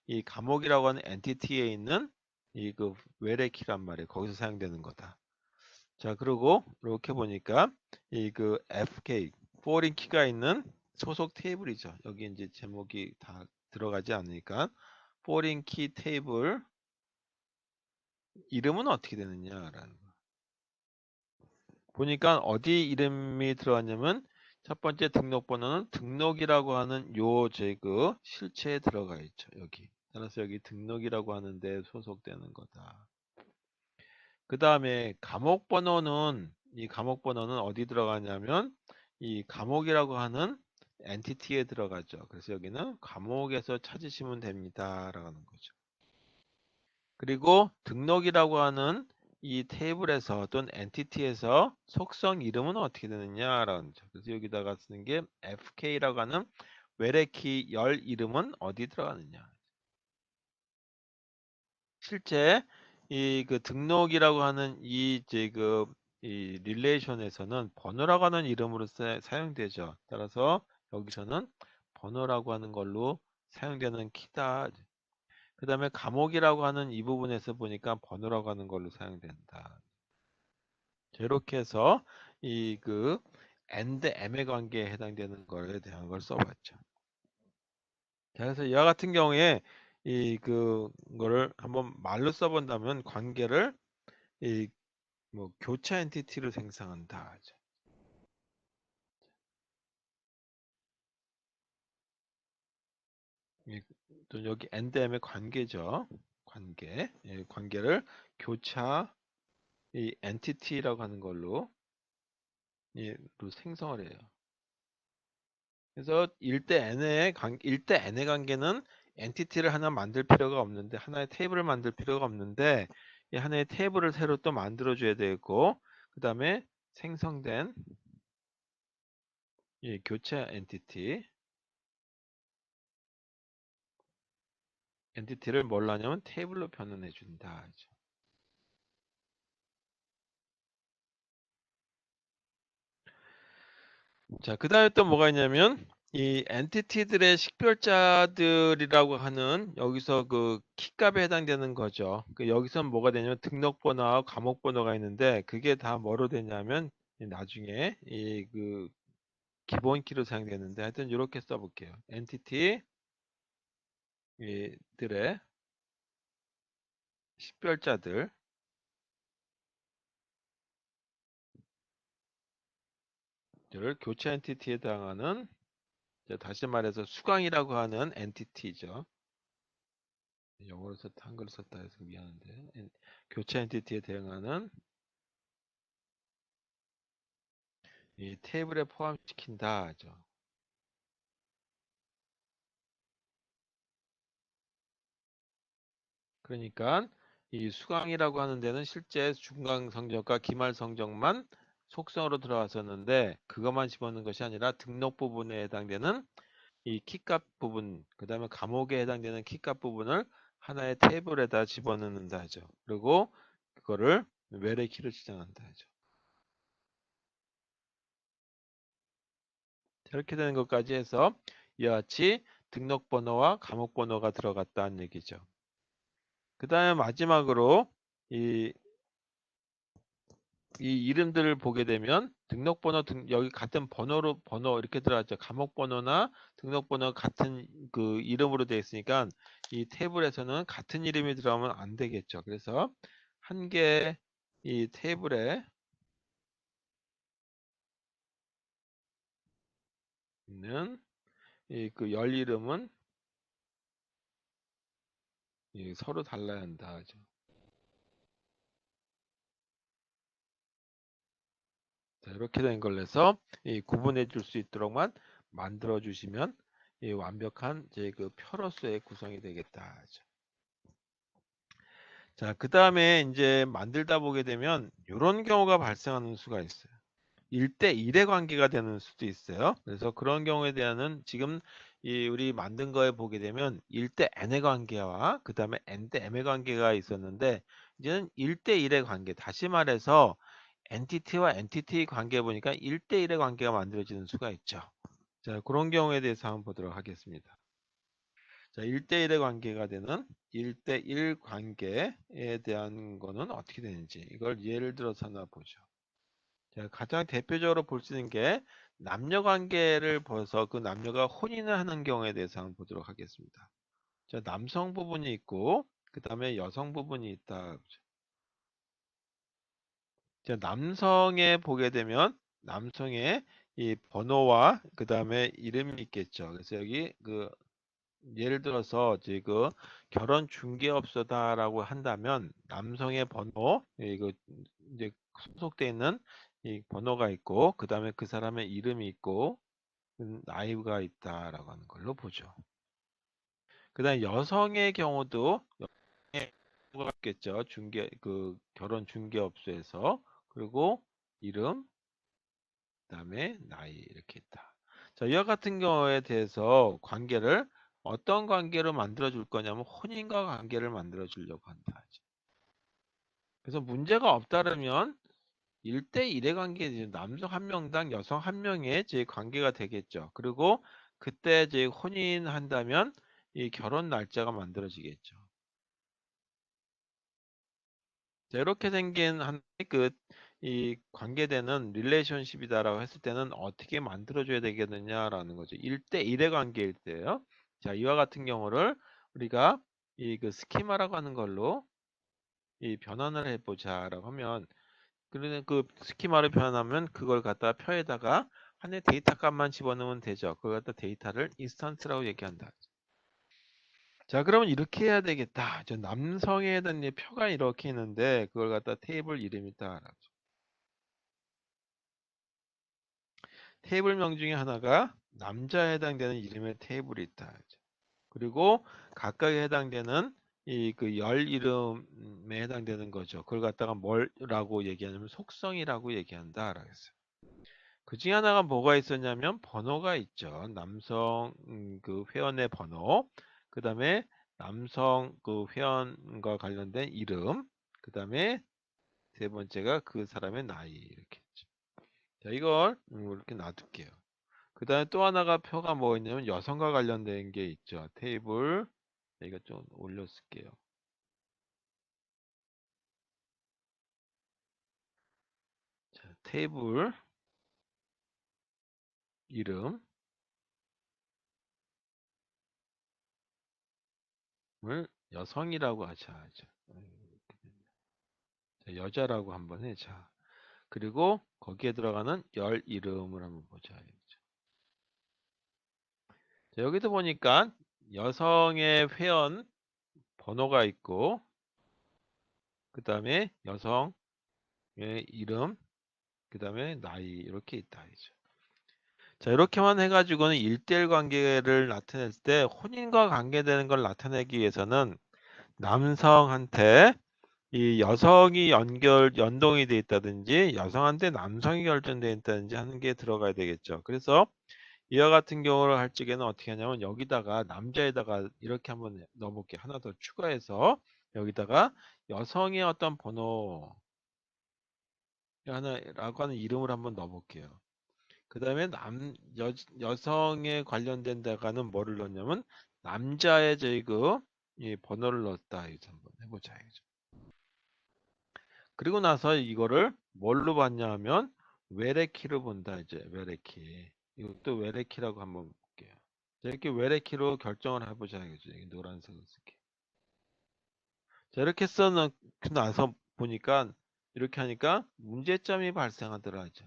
이 감옥이라고 하는 엔티티에 있는 이 그 외래 키란 말이에요. 거기서 사용되는 거다. 자, 그리고 이렇게 보니까 이 그 FK foreign key가 있는 소속 테이블이죠. 여기 이제 제목이 다 들어가지 않으니까 foreign key 테이블 이름은 어떻게 되느냐라는 거. 보니까 어디 이름이 들어갔냐면 첫 번째 등록번호는 등록이라고 하는 요 제그 실체에 들어가 있죠. 여기. 따라서 여기 등록이라고 하는데 소속되는 거다. 그 다음에 감옥번호는 이 감옥번호는 어디 들어가냐면 이 감옥이라고 하는 엔티티에 들어가죠. 그래서 여기는 감옥에서 찾으시면 됩니다. 라는 거죠. 그리고 등록이라고 하는 이 테이블에서 또는 엔티티에서 속성 이름은 어떻게 되느냐라는 거죠. 그래서 여기다가 쓰는 게 FK라고 하는 외래키 열 이름은 어디 들어가느냐. 실제 이 그 등록이라고 하는 이 이제 그 이 릴레이션에서는 번호라고 하는 이름으로 사용되죠. 따라서 여기서는 번호라고 하는 걸로 사용되는 키다. 그 다음에 감옥이라고 하는 이 부분에서 보니까 번호라고 하는 걸로 사용된다. 이렇게 해서 이 그 and m의 관계에 해당되는 거에 대한 걸 써봤죠. 자, 그래서 이와 같은 경우에 이 그거를 한번 말로 써본다면 관계를 이 뭐 교차 엔티티를 생성한다. 또 여기 and m의 관계죠. 관계, 관계를 교차 이 엔티티라고 하는 걸로 생성을 해요. 그래서 1대 n의 관계는 엔티티를 하나 만들 필요가 없는데 하나의 테이블을 만들 필요가 없는데 이 하나의 테이블을 새로 또 만들어 줘야 되고 그 다음에 생성된 이 교체 엔티티를 뭘로 하냐면 테이블로 변환해 준다. 자, 그 다음에 또 뭐가 있냐면 이 엔티티들의 식별자들이라고 하는 여기서 그 키값에 해당되는 거죠. 여기서 뭐가 되냐면 등록번호와 과목번호가 있는데 그게 다 뭐로 되냐면 나중에 이 그 기본 키로 사용되는데 하여튼 이렇게 써볼게요. 엔티티 들의 식별자들 를 교체 엔티티에 해당하는 다시 말해서 수강이라고 하는 엔티티죠. 영어로 썼다 한글로 썼다 해서 미안한데 교체 엔티티에 대응하는 이 테이블에 포함시킨다 하죠. 그러니까 이 수강이라고 하는 데는 실제 중간 성적과 기말 성적만 속성으로 들어왔었는데 그것만 집어넣는 것이 아니라 등록 부분에 해당되는 이 키값 부분, 그 다음에 감옥에 해당되는 키값 부분을 하나의 테이블에다 집어넣는다 하죠. 그리고 그거를 외래 키로 지정한다 하죠. 이렇게 되는 것까지 해서 이와 같이 등록번호와 감옥번호가 들어갔다는 얘기죠. 그 다음에 마지막으로 이 이름들을 보게 되면 등록번호 여기 같은 번호 이렇게 들어갔죠. 감옥번호나 등록번호 같은 그 이름으로 되어 있으니까 이 테이블에서는 같은 이름이 들어가면 안 되겠죠. 그래서 한 개 이 테이블에 있는 이 그 열 이름은 서로 달라야 한다 하죠. 자, 이렇게 된 걸 해서 구분해 줄 수 있도록만 만들어 주시면 완벽한 제 그 표로서의 구성이 되겠다 하죠. 자, 그 다음에 이제 만들다 보게 되면 이런 경우가 발생하는 수가 있어요. 1대 1의 관계가 되는 수도 있어요. 그래서 그런 경우에 대한은 지금 우리 만든 거에 보게 되면 1대 n의 관계와 그 다음에 n대 m의 관계가 있었는데 이제는 1대 1의 관계, 다시 말해서 엔티티와 엔티티 관계 보니까 1대 1의 관계가 만들어지는 수가 있죠. 자, 그런 경우에 대해서 한번 보도록 하겠습니다. 자, 1대1의 관계가 되는 1대1 관계에 대한 거는 어떻게 되는지 이걸 예를 들어서 하나 보죠. 자, 가장 대표적으로 볼 수 있는 게 남녀 관계를 봐서 그 남녀가 혼인을 하는 경우에 대해서 한번 보도록 하겠습니다. 자, 남성 부분이 있고 그 다음에 여성 부분이 있다. 자, 남성에 보게 되면 남성의 이 번호와 그 다음에 이름이 있겠죠. 그래서 여기 그 예를 들어서 지금 결혼 중개업소다라고 한다면 남성의 번호 이거 이제 소속돼 있는 이 번호가 있고 그 다음에 그 사람의 이름이 있고 나이가 있다라고 하는 걸로 보죠. 그 다음에 여성의 경우도 여성의 번호가 있겠죠. 결혼 중개업소에서 그리고 이름 그다음에 나이 이렇게 있다. 자, 이와 같은 경우에 대해서 관계를 어떤 관계로 만들어 줄 거냐면 혼인과 관계를 만들어 주려고 한다. 그래서 문제가 없다면 1대1의 관계, 남성 한 명당 여성 한 명의 제 관계가 되겠죠. 그리고 그때 제 혼인한다면 이 결혼 날짜가 만들어지겠죠. 자, 이렇게 생긴 이 관계되는 릴레이션십이다라고 했을 때는 어떻게 만들어줘야 되겠느냐라는 거죠. 1대1의 관계일 때요. 자, 이와 같은 경우를 우리가 그 스키마라고 하는 걸로 이 변환을 해보자라고 하면 그러면 그 스키마를 변환하면 그걸 갖다 표에다가 하나의 데이터 값만 집어넣으면 되죠. 그걸 갖다 데이터를 인스턴스라고 얘기한다. 자, 그러면 이렇게 해야 되겠다. 저 남성에 대한 표가 이렇게 있는데 그걸 갖다 테이블 이름이 있다. 테이블명 중에 하나가 남자에 해당되는 이름의 테이블이 있다. 그리고 각각에 해당되는 이 그 열 이름에 해당되는 거죠. 그걸 갖다가 뭐라고 얘기하냐면 속성이라고 얘기한다라고 했어요. 그 중에 하나가 뭐가 있었냐면 번호가 있죠. 남성 그 회원의 번호, 그 다음에 남성 그 회원과 관련된 이름, 그 다음에 세 번째가 그 사람의 나이 이렇게 있죠. 자, 이걸 이렇게 놔둘게요. 그 다음에 또 하나가 표가 뭐 있냐면 여성과 관련된 게 있죠. 테이블 이거 좀 올려쓸게요. 자, 테이블 이름을 여성이라고 하자. 자, 여자라고 한번 해. 자, 그리고 거기에 들어가는 열 이름을 한번 보자. 자, 여기도 보니까 여성의 회원 번호가 있고 그 다음에 여성의 이름 그 다음에 나이 이렇게 있다. 자, 이렇게만 해가지고는 1대1 관계를 나타낼 때 혼인과 관계되는 걸 나타내기 위해서는 남성한테 이 여성이 연동이 돼 있다든지 여성한테 남성이 결정돼 있다든지 하는 게 들어가야 되겠죠. 그래서 이와 같은 경우를 할 적에는 어떻게 하냐면 여기다가 남자에다가 이렇게 한번 넣어볼게요. 하나 더 추가해서 여기다가 여성의 어떤 번호 하나라고 하는 이름을 한번 넣어볼게요. 그 다음에 여성에 관련된 데가는 뭐를 넣냐면 남자의 이 번호를 넣었다. 이거 한번 해보자. 이거죠. 그리고 나서 이거를 뭘로 봤냐 하면 외래키를 본다. 이제 외래키. 이것도 외래키라고 한번 볼게요. 자, 이렇게 외래키로 결정을 해보자. 이거죠. 이 노란색을 쓸게. 자, 이렇게 써놓고 나서 보니까 이렇게 하니까 문제점이 발생하더라. 이제.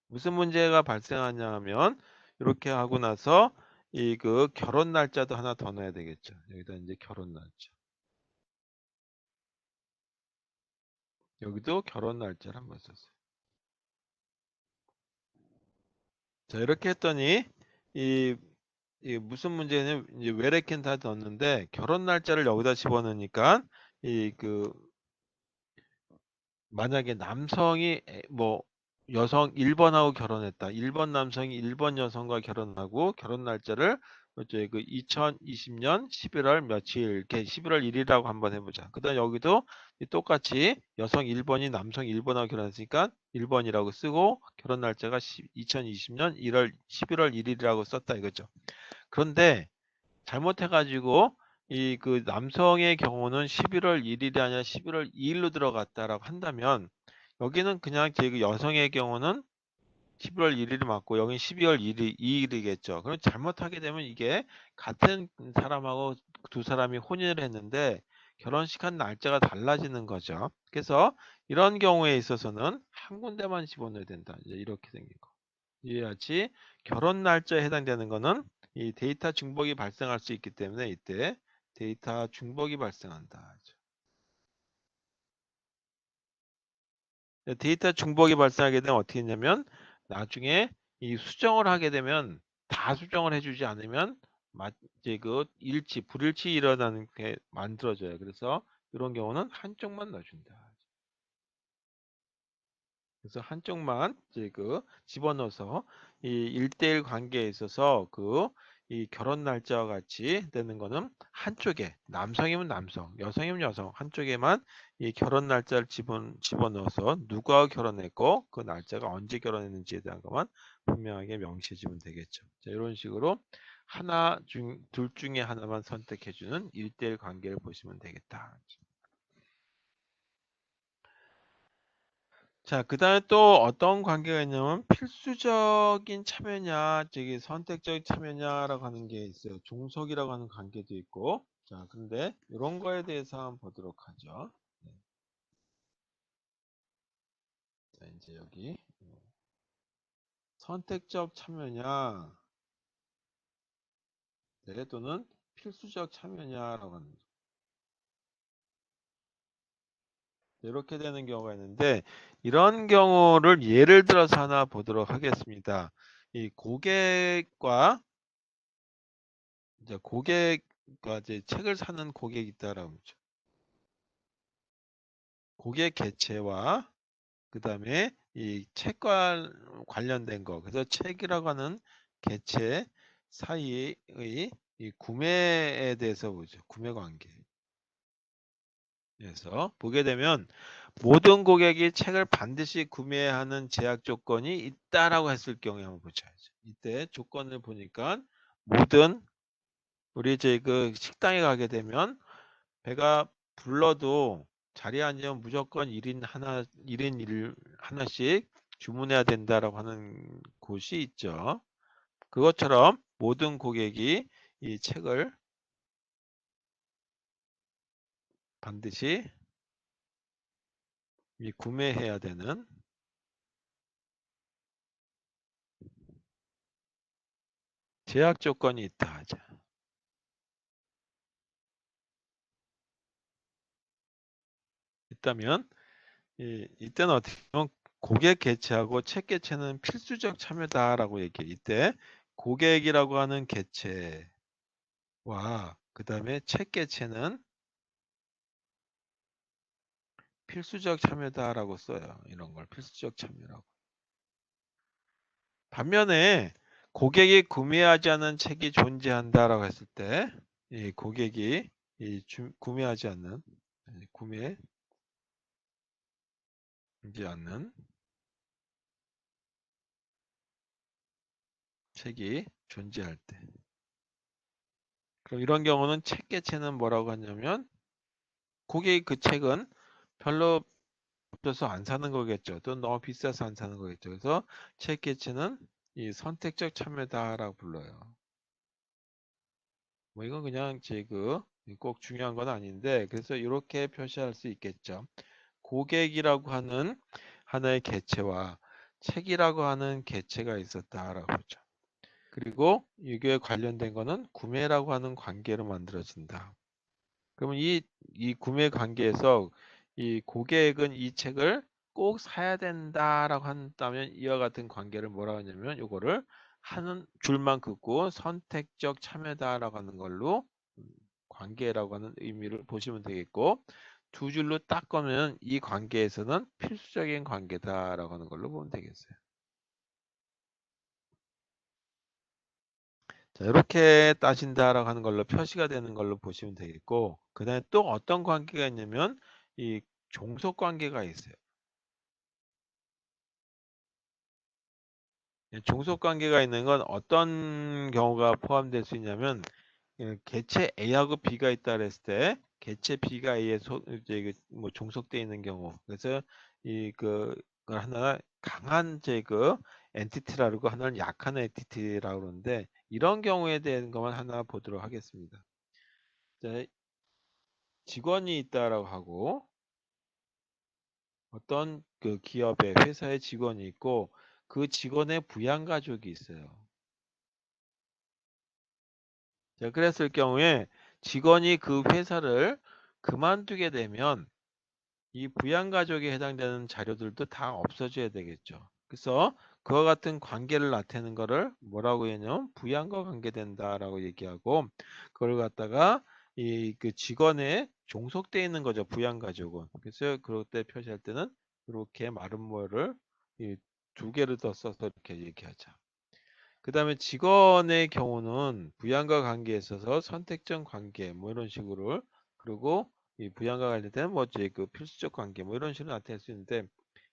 무슨 문제가 발생하냐 하면 이렇게 하고 나서 이 그 결혼 날짜도 하나 더 넣어야 되겠죠. 여기다 이제 결혼 날짜. 여기도 결혼 날짜를 한번 썼어요. 자, 이렇게 했더니 이, 이 무슨 문제냐면 이제 외래킨 다 넣었는데 결혼 날짜를 여기다 집어넣으니까 이 그 만약에 남성이 뭐 여성 1번하고 결혼했다. 1번 남성이 1번 여성과 결혼하고 결혼 날짜를 어째 그 2020년 11월 며칠 이렇게 11월 1일이라고 한번 해보자. 그다음 여기도 똑같이 여성 1번이 남성 1번하고 결혼했으니까 1번이라고 쓰고 결혼 날짜가 2020년 11월 1일이라고 썼다 이거죠. 그런데 잘못해가지고 이 그 남성의 경우는 11월 1일이 아니라 11월 2일로 들어갔다라고 한다면 여기는 그냥 그 여성의 경우는 11월 1일이 맞고 여긴 12월 1일, 2일이겠죠. 그럼 잘못하게 되면 이게 같은 사람하고 두 사람이 혼인을 했는데 결혼식 한 날짜가 달라지는 거죠. 그래서 이런 경우에 있어서는 한 군데만 집어넣어야 된다. 이제 이렇게 생긴 거. 이해하지? 결혼 날짜에 해당되는 거는 이 데이터 중복이 발생할 수 있기 때문에 이때 데이터 중복이 발생한다. 데이터 중복이 발생하게 되면 어떻게 했냐면 나중에 이 수정을 하게 되면 다 수정을 해주지 않으면 이제 그 불일치 일어나는 게 만들어져요. 그래서 이런 경우는 한쪽만 넣어준다. 그래서 한쪽만 이제 그 집어넣어서 이 1대1 관계에 있어서 이 결혼 날짜와 같이 되는 거는 한쪽에 남성이면 남성, 여성이면 여성 한쪽에만 이 결혼 날짜를 집어넣어서 누가 결혼했고 그 날짜가 언제 결혼했는지에 대한 것만 분명하게 명시해 주면 되겠죠. 자, 이런 식으로 둘 중에 하나만 선택해 주는 1대1 관계를 보시면 되겠다. 자, 그 다음에 또 어떤 관계가 있냐면 필수적인 참여냐, 선택적인 참여냐라고 하는 게 있어요. 종속이라고 하는 관계도 있고. 자, 근데 이런 거에 대해서 한번 보도록 하죠. 네. 자, 이제 여기 선택적 참여냐, 네, 또는 필수적 참여냐라고 하는 거죠. 이렇게 되는 경우가 있는데 이런 경우를 예를 들어서 하나 보도록 하겠습니다. 이 고객과 이제 고객과 이제 책을 사는 고객이 있다라고 하죠. 고객 개체와 그 다음에 이 책과 관련된 거. 그래서 책이라고 하는 개체 사이의 이 구매에 대해서 보죠. 구매 관계에서 보게 되면 모든 고객이 책을 반드시 구매하는 제약 조건이 있다라고 했을 경우에 한번 보자. 이때 조건을 보니까 모든 우리 이제 그 식당에 가게 되면 배가 불러도 자리에 앉으면 무조건 1인 1 하나씩 주문해야 된다라고 하는 곳이 있죠. 그것처럼 모든 고객이 이 책을 반드시 구매해야 되는 제약 조건이 있다. 자, 있다면 이때는 어떻게 보면 고객 개체하고 책 개체는 필수적 참여다라고 얘기해. 이때 고객이라고 하는 개체와 그 다음에 책 개체는 필수적 참여다라고 써요. 이런 걸 필수적 참여라고. 반면에 고객이 구매하지 않은 책이 존재한다라고 했을 때, 이 고객이 구매하지 않는, 구매하지 않는 책이 존재할 때. 그럼 이런 경우는 책 개체는 뭐라고 하냐면, 고객이 그 책은 별로 없어서 안 사는 거겠죠. 또 너무 비싸서 안 사는 거겠죠. 그래서 책 개체는 이 선택적 참여다라고 불러요. 뭐 이건 그냥 꼭 중요한 건 아닌데, 그래서 이렇게 표시할 수 있겠죠. 고객이라고 하는 하나의 개체와 책이라고 하는 개체가 있었다라고 보죠. 그리고 이게 관련된 거는 구매라고 하는 관계로 만들어진다. 그러면 이 구매 관계에서 이 고객은 이 책을 꼭 사야 된다라고 한다면 이와 같은 관계를 뭐라고 하냐면 이거를 하는 줄만 긋고 선택적 참여다라고 하는 걸로 관계라고 하는 의미를 보시면 되겠고, 두 줄로 딱 꺼면 이 관계에서는 필수적인 관계다라고 하는 걸로 보면 되겠어요. 자, 이렇게 따진다라고 하는 걸로 표시가 되는 걸로 보시면 되겠고, 그 다음에 또 어떤 관계가 있냐면 이 종속 관계가 있어요. 종속 관계가 있는 건 어떤 경우가 포함될 수 있냐면, 개체 A하고 B가 있다 그랬을 때 개체 B가 A에 뭐 종속되어 있는 경우, 그래서 그걸 하나 강한 엔티티라고 그러고 하나는 약한 엔티티라고 그러는데, 이런 경우에 대한 것만 하나 보도록 하겠습니다. 자, 직원이 있다라고 하고 어떤 그 기업의 회사의 직원이 있고 그 직원의 부양 가족이 있어요. 자, 그랬을 경우에 직원이 그 회사를 그만두게 되면 이 부양 가족에 해당되는 자료들도 다 없어져야 되겠죠. 그래서 그와 같은 관계를 나타내는 거를 뭐라고 했냐면 부양과 관계된다라고 얘기하고, 그걸 갖다가 그 직원에 종속되어 있는 거죠. 부양 가족은. 그래서 그럴 때 표시할 때는 이렇게 마름모를 두 개를 더 써서 이렇게 얘기하자. 그 다음에 직원의 경우는 부양과 관계에 있어서 선택적 관계 뭐 이런 식으로, 그리고 이 부양과 관련된 뭐 이제 그 필수적 관계 뭐 이런 식으로 나타낼 수 있는데,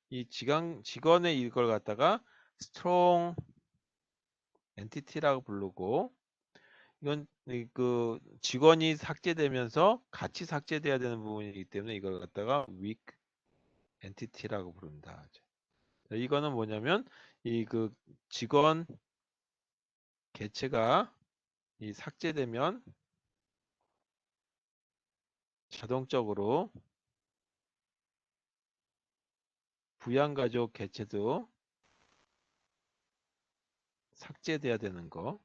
이 직원의 이걸 갖다가 strong entity라고 부르고, 이건 그 직원이 삭제되면서 같이 삭제돼야 되는 부분이기 때문에 이걸 갖다가 weak entity라고 부른다. 이거는 뭐냐면 이 그 직원 개체가 이 삭제되면 자동적으로 부양가족 개체도 삭제돼야 되는 거,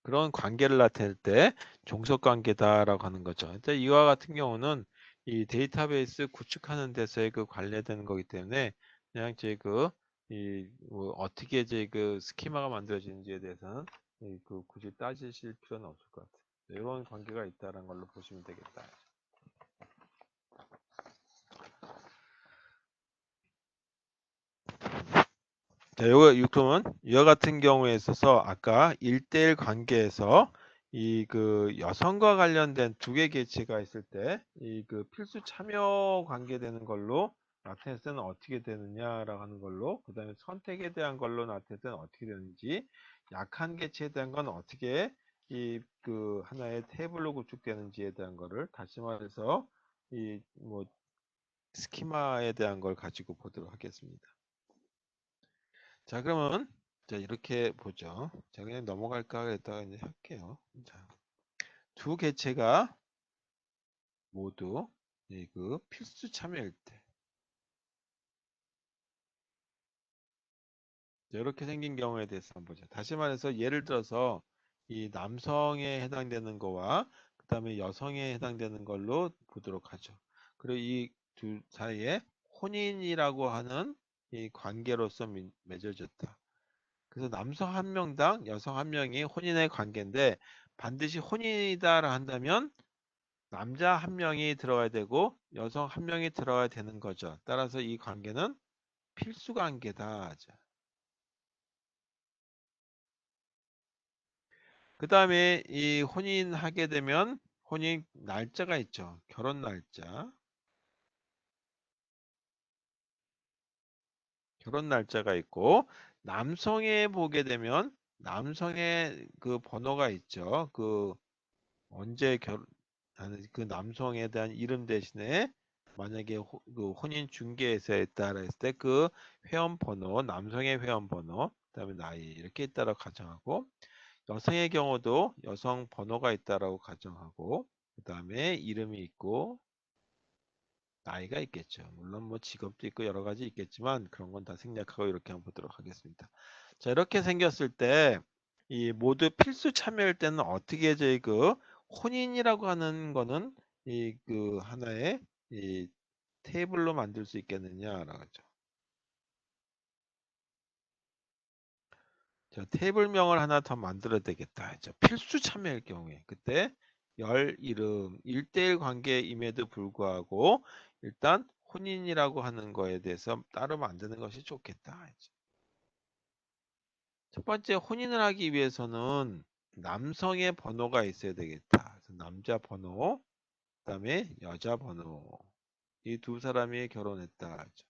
그런 관계를 나타낼 때 종속관계다라고 하는 거죠. 근데 이와 같은 경우는 이 데이터베이스 구축하는 데서의 그 관련되는 거기 때문에 그냥 뭐 어떻게 스키마가 만들어지는지에 대해서는 굳이 따지실 필요는 없을 것 같아요. 이런 관계가 있다는 걸로 보시면 되겠다. 자, 그러면 이와 같은 경우에 있어서 아까 1대1 관계에서 이 그 여성과 관련된 두 개 개체가 있을 때 이 그 필수 참여 관계되는 걸로 나타냈을 때는 어떻게 되느냐라고 하는 걸로, 그 다음에 선택에 대한 걸로 나타냈을 때는 어떻게 되는지, 약한 개체에 대한 건 어떻게 하나의 테이블로 구축되는지에 대한 거를 다시 말해서 이 뭐 스키마에 대한 걸 가지고 보도록 하겠습니다. 자, 그러면 자 이렇게 보죠. 자, 그냥 넘어갈까 했다가 이제 할게요. 자, 두 개체가 모두 그 필수 참여일 때, 자, 이렇게 생긴 경우에 대해서 한번 보자. 다시 말해서 예를 들어서 이 남성에 해당되는 거와 그 다음에 여성에 해당되는 걸로 보도록 하죠. 그리고 이 두 사이에 혼인이라고 하는 이 관계로서 맺어졌다. 그래서 남성 한 명당 여성 한 명이 혼인의 관계인데, 반드시 혼인이다 한다면 남자 한 명이 들어가야 되고 여성 한 명이 들어가야 되는 거죠. 따라서 이 관계는 필수 관계다. 그 다음에 이 혼인하게 되면 혼인 날짜가 있죠. 결혼 날짜. 결혼 날짜가 있고 남성에 보게 되면 남성의 그 번호가 있죠. 그 언제 결혼하는 그 남성에 대한 이름 대신에 만약에 그 혼인 중개사에 따라 했을 때 그 회원 번호, 남성의 회원 번호, 그다음에 나이 이렇게 있다라고 가정하고 여성의 경우도 여성 번호가 있다라고 가정하고 그다음에 이름이 있고 나이가 있겠죠. 물론 뭐 직업도 있고 여러 가지 있겠지만 그런 건 다 생략하고 이렇게 한번 보도록 하겠습니다. 자, 이렇게 생겼을 때 이 모두 필수 참여일 때는 어떻게 저희 그 혼인이라고 하는 거는 이 그 하나의 이 테이블로 만들 수 있겠느냐라고 하죠. 자, 테이블명을 하나 더 만들어야 되겠다 했죠. 필수 참여일 경우에 그때 열 이름 1대1 관계임에도 불구하고 일단 혼인이라고 하는 거에 대해서 따로 만드는 것이 좋겠다 했죠. 첫 번째 혼인을 하기 위해서는 남성의 번호가 있어야 되겠다. 그래서 남자 번호, 그다음에 여자 번호. 이 두 사람이 결혼했다 하죠.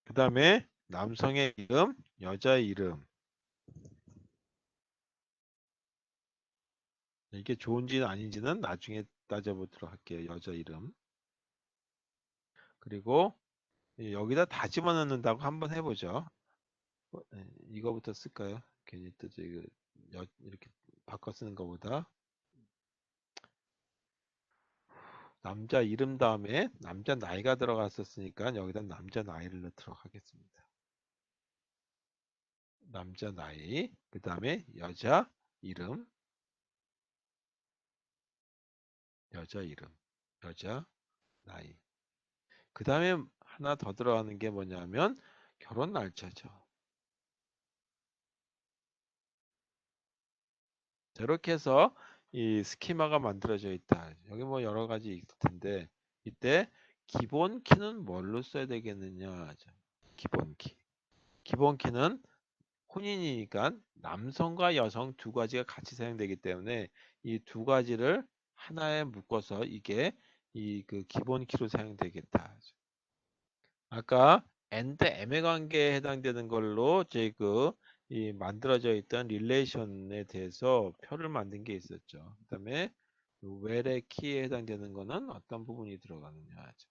그다음에 남성의 이름, 여자의 이름. 이게 좋은지는 아닌지는 나중에 따져보도록 할게요. 여자 이름. 그리고 여기다 다 집어넣는다고 한번 해보죠. 이거부터 쓸까요? 괜히 또 이거 이렇게 바꿔 쓰는 것보다 남자 이름 다음에 남자 나이가 들어갔었으니까 여기다 남자 나이를 넣도록 하겠습니다. 남자 나이, 그 다음에 여자 이름, 여자 이름, 여자 나이. 그 다음에 하나 더 들어가는 게 뭐냐면 결혼 날짜죠. 이렇게 해서 이 스키마가 만들어져 있다. 여기 뭐 여러 가지 있을 텐데 이때 기본 키는 뭘로 써야 되겠느냐? 기본 키. 기본 키는 혼인이니까 남성과 여성 두 가지가 같이 사용되기 때문에 이 두 가지를 하나에 묶어서 이게 이 그 기본 키로 사용되겠다. 아까 and M의 관계에 해당되는 걸로 제 그 이 만들어져 있던 릴레이션에 대해서 표를 만든 게 있었죠. 그다음에 where의 키에 해당되는 거는 어떤 부분이 들어가느냐 하죠.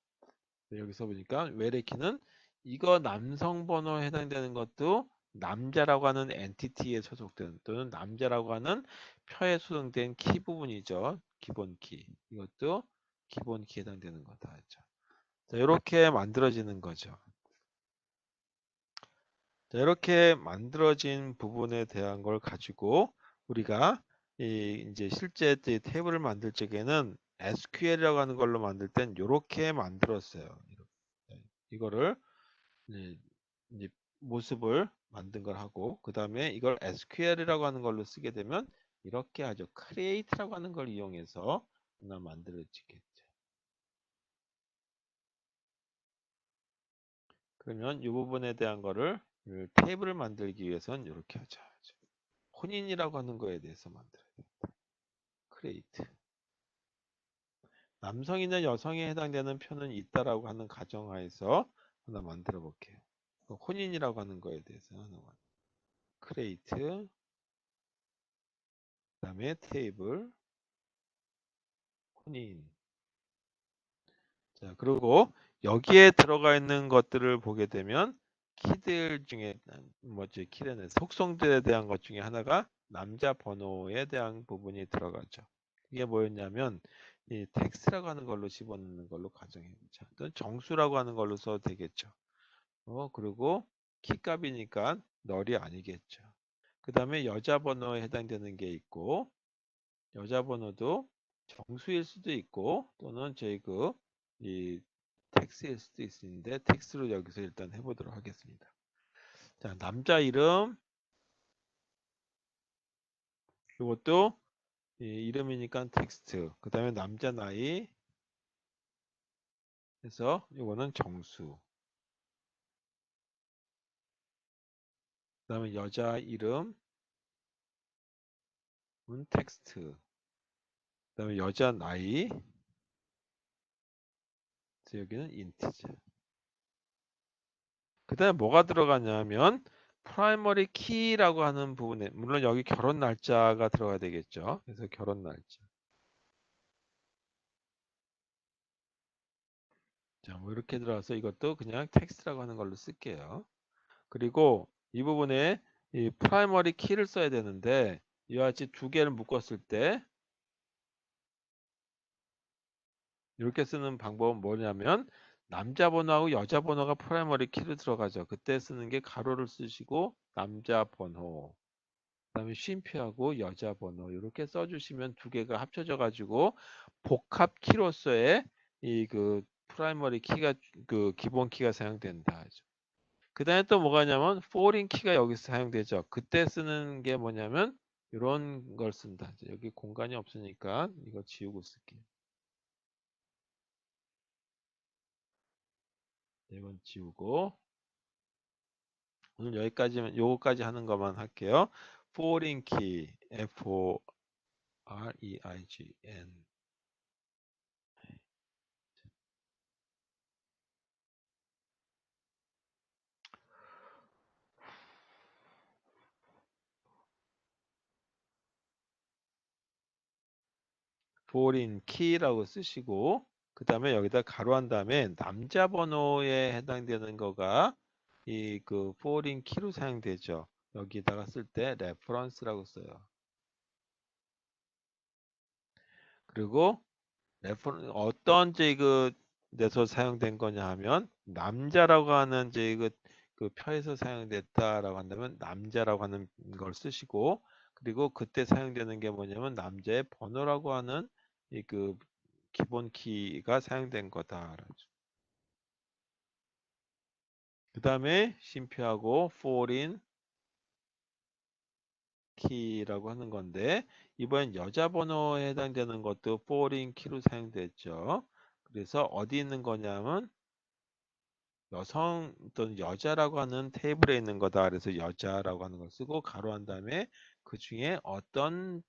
여기서 보니까 where의 키는 이거 남성 번호에 해당되는 것도 남자라고 하는 엔티티에 소속된 또는 남자라고 하는 표에 소속된 키 부분이죠. 기본 키. 이것도 기본 키에 해당되는 거다 했죠. 자, 이렇게 만들어지는 거죠. 자, 이렇게 만들어진 부분에 대한 걸 가지고 우리가 이제 실제 테이블을 만들 적에는 SQL이라고 하는 걸로 만들 땐 이렇게 만들었어요. 이거를 이제 모습을 만든 걸 하고 그 다음에 이걸 SQL이라고 하는 걸로 쓰게 되면 이렇게 하죠. create라고 하는 걸 이용해서 하나 만들어지겠죠. 그러면 이 부분에 대한 거를 테이블을 만들기 위해서는 이렇게 하죠. 혼인이라고 하는 거에 대해서 만들어야 돼. create. 남성이나 여성에 해당되는 표는 있다라고 하는 가정하에서 하나 만들어 볼게요. 혼인이라고 하는 거에 대해서 하나 만들어. create. 그다음에 테이블 혼인. 자, 그리고 여기에 들어가 있는 것들을 보게 되면 키들 중에 뭐지 키는 속성들에 대한 것 중에 하나가 남자 번호에 대한 부분이 들어가죠. 이게 뭐였냐면 이 텍스트라고 하는 걸로 집어넣는 걸로 가정해 보자. 또는 정수라고 하는 걸로 써도 되겠죠. 그리고 키값이니까 널이 아니겠죠. 그 다음에 여자 번호에 해당되는 게 있고 여자 번호도 정수일 수도 있고 또는 저희 이 텍스일 수도 있는데 텍스로 여기서 일단 해보도록 하겠습니다. 자, 남자 이름, 이것도 이름이니까 텍스트. 그 다음에 남자 나이 해서 이거는 정수. 그 다음에 여자 이름은 텍스트. 그 다음에 여자 나이, 그래서 여기는 인티저. 그 다음에 뭐가 들어가냐면 프라이머리 키라고 하는 부분에, 물론 여기 결혼 날짜가 들어가야 되겠죠. 그래서 결혼 날짜. 자, 뭐 이렇게 들어가서 이것도 그냥 텍스트라고 하는 걸로 쓸게요. 그리고 이 부분에 이 프라이머리 키를 써야 되는데 이와 같이 두 개를 묶었을 때 이렇게 쓰는 방법은 뭐냐면 남자 번호하고 여자 번호가 프라이머리 키로 들어가죠. 그때 쓰는 게 가로를 쓰시고 남자 번호, 그다음에 쉼표하고 여자 번호 이렇게 써주시면 두 개가 합쳐져 가지고 복합 키로서의 이 그 프라이머리 키가 그 기본 키가 사용된다. 그 다음에 또 뭐가 있냐면 포린 키가 여기서 사용되죠. 그때 쓰는 게 뭐냐면 이런 걸 쓴다. 여기 공간이 없으니까 이거 지우고 쓸게요. 이건 지우고 오늘 여기까지만 요거까지 하는 것만 할게요. foreign key F-O-R-E-I-G-N foreign key라고 쓰시고 그 다음에 여기다 가로한 다음에 남자 번호에 해당되는 거가 이 그 foreign key로 사용되죠. 여기다가 쓸 때 reference라고 써요. 그리고 어떤 그 데서 사용된 거냐 하면 남자라고 하는 그 표에서 사용됐다라고 한다면 남자라고 하는 걸 쓰시고 그리고 그때 사용되는 게 뭐냐면 남자의 번호라고 하는 이 그 기본 키가 사용된 거다라죠. 그 다음에 쉼표하고 foreign key라고 하는 건데 이번엔 여자 번호에 해당되는 것도 foreign key로 사용됐죠. 그래서 어디 있는 거냐면 여성 또는 여자라고 하는 테이블에 있는 거다. 그래서 여자라고 하는 걸 쓰고 가로한 다음에 그 중에 어떤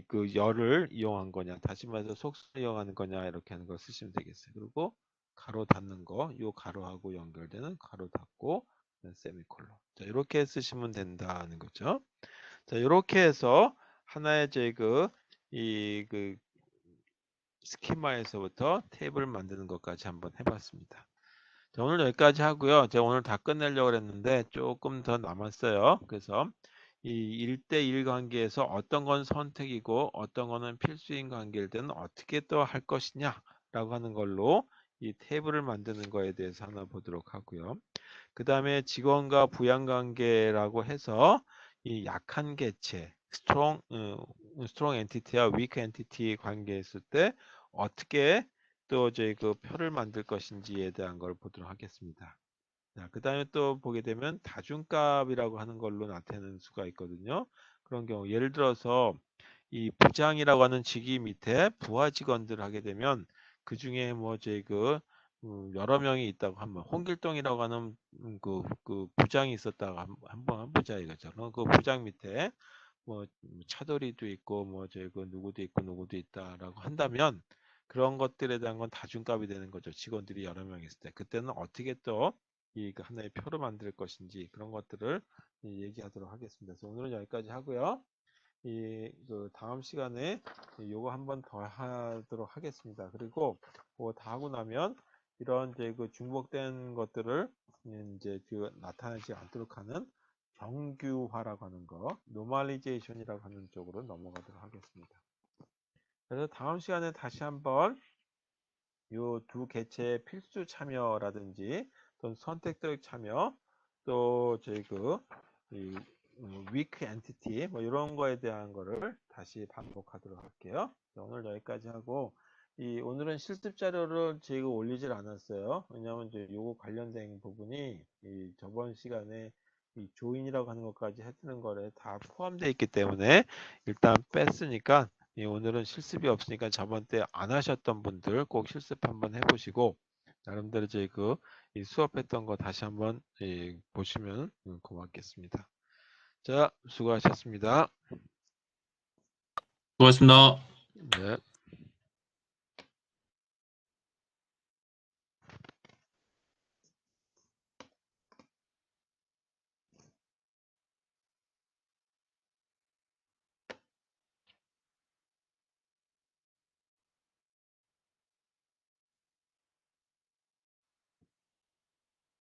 그 열을 이용한 거냐, 다시 말해서 속수를 이용하는 거냐 이렇게 하는 걸 쓰시면 되겠어요. 그리고 가로 닫는 거, 요 가로하고 연결되는 가로 닫고 세미콜론. 자, 이렇게 쓰시면 된다는 거죠. 자, 이렇게 해서 하나의 이그 스키마에서부터 테이블 만드는 것까지 한번 해봤습니다. 자, 오늘 여기까지 하고요. 제가 오늘 다 끝내려고 했는데 조금 더 남았어요. 그래서 이 1대1 관계에서 어떤 건 선택이고 어떤 거는 필수인 관계일 때는 어떻게 또 할 것이냐 라고 하는 걸로 이 테이블을 만드는 거에 대해서 하나 보도록 하고요. 그 다음에 직원과 부양 관계라고 해서 이 약한 개체, strong entity와 weak entity 관계에 있을 때 어떻게 또 저희 그 표를 만들 것인지에 대한 걸 보도록 하겠습니다. 자, 그 다음에 또 보게 되면 다중값이라고 하는 걸로 나타내는 수가 있거든요. 그런 경우 예를 들어서 이 부장이라고 하는 직위 밑에 부하 직원들을 하게 되면 그 중에 뭐 저희 여러 명이 있다고 하면 홍길동이라고 하는 그 부장이 있었다고 한번 보자 이거죠. 그럼 그 부장 밑에 뭐 차돌이도 있고 뭐 저희 그 누구도 있고 누구도 있다라고 한다면 그런 것들에 대한 건 다중값이 되는 거죠. 직원들이 여러 명 있을 때 그때는 어떻게 또 이 하나의 표를 만들 것인지 그런 것들을 얘기하도록 하겠습니다. 그래서 오늘은 여기까지 하고요. 그 다음 시간에 요거 한번 더 하도록 하겠습니다. 그리고 그거 다 하고 나면 이런 이제 그 중복된 것들을 이제 나타나지 않도록 하는 정규화라고 하는 거, 노멀리제이션이라고 하는 쪽으로 넘어가도록 하겠습니다. 그래서 다음 시간에 다시 한번 요 두 개체의 필수 참여라든지 또는 선택적 참여 또 저희 이 weak entity 뭐 이런 거에 대한 거를 다시 반복하도록 할게요. 오늘 여기까지 하고 오늘은 실습 자료를 저희가 올리질 않았어요. 왜냐하면 이제 요거 관련된 부분이 이 저번 시간에 이 조인이라고 하는 것까지 해주는 거에 다 포함되어 있기 때문에 일단 뺐으니까 오늘은 실습이 없으니까 저번 때 안 하셨던 분들 꼭 실습 한번 해보시고 나름대로 이제 이 수업했던 거 다시 한번 보시면 고맙겠습니다. 자, 수고하셨습니다. 수고하셨습니다. 네.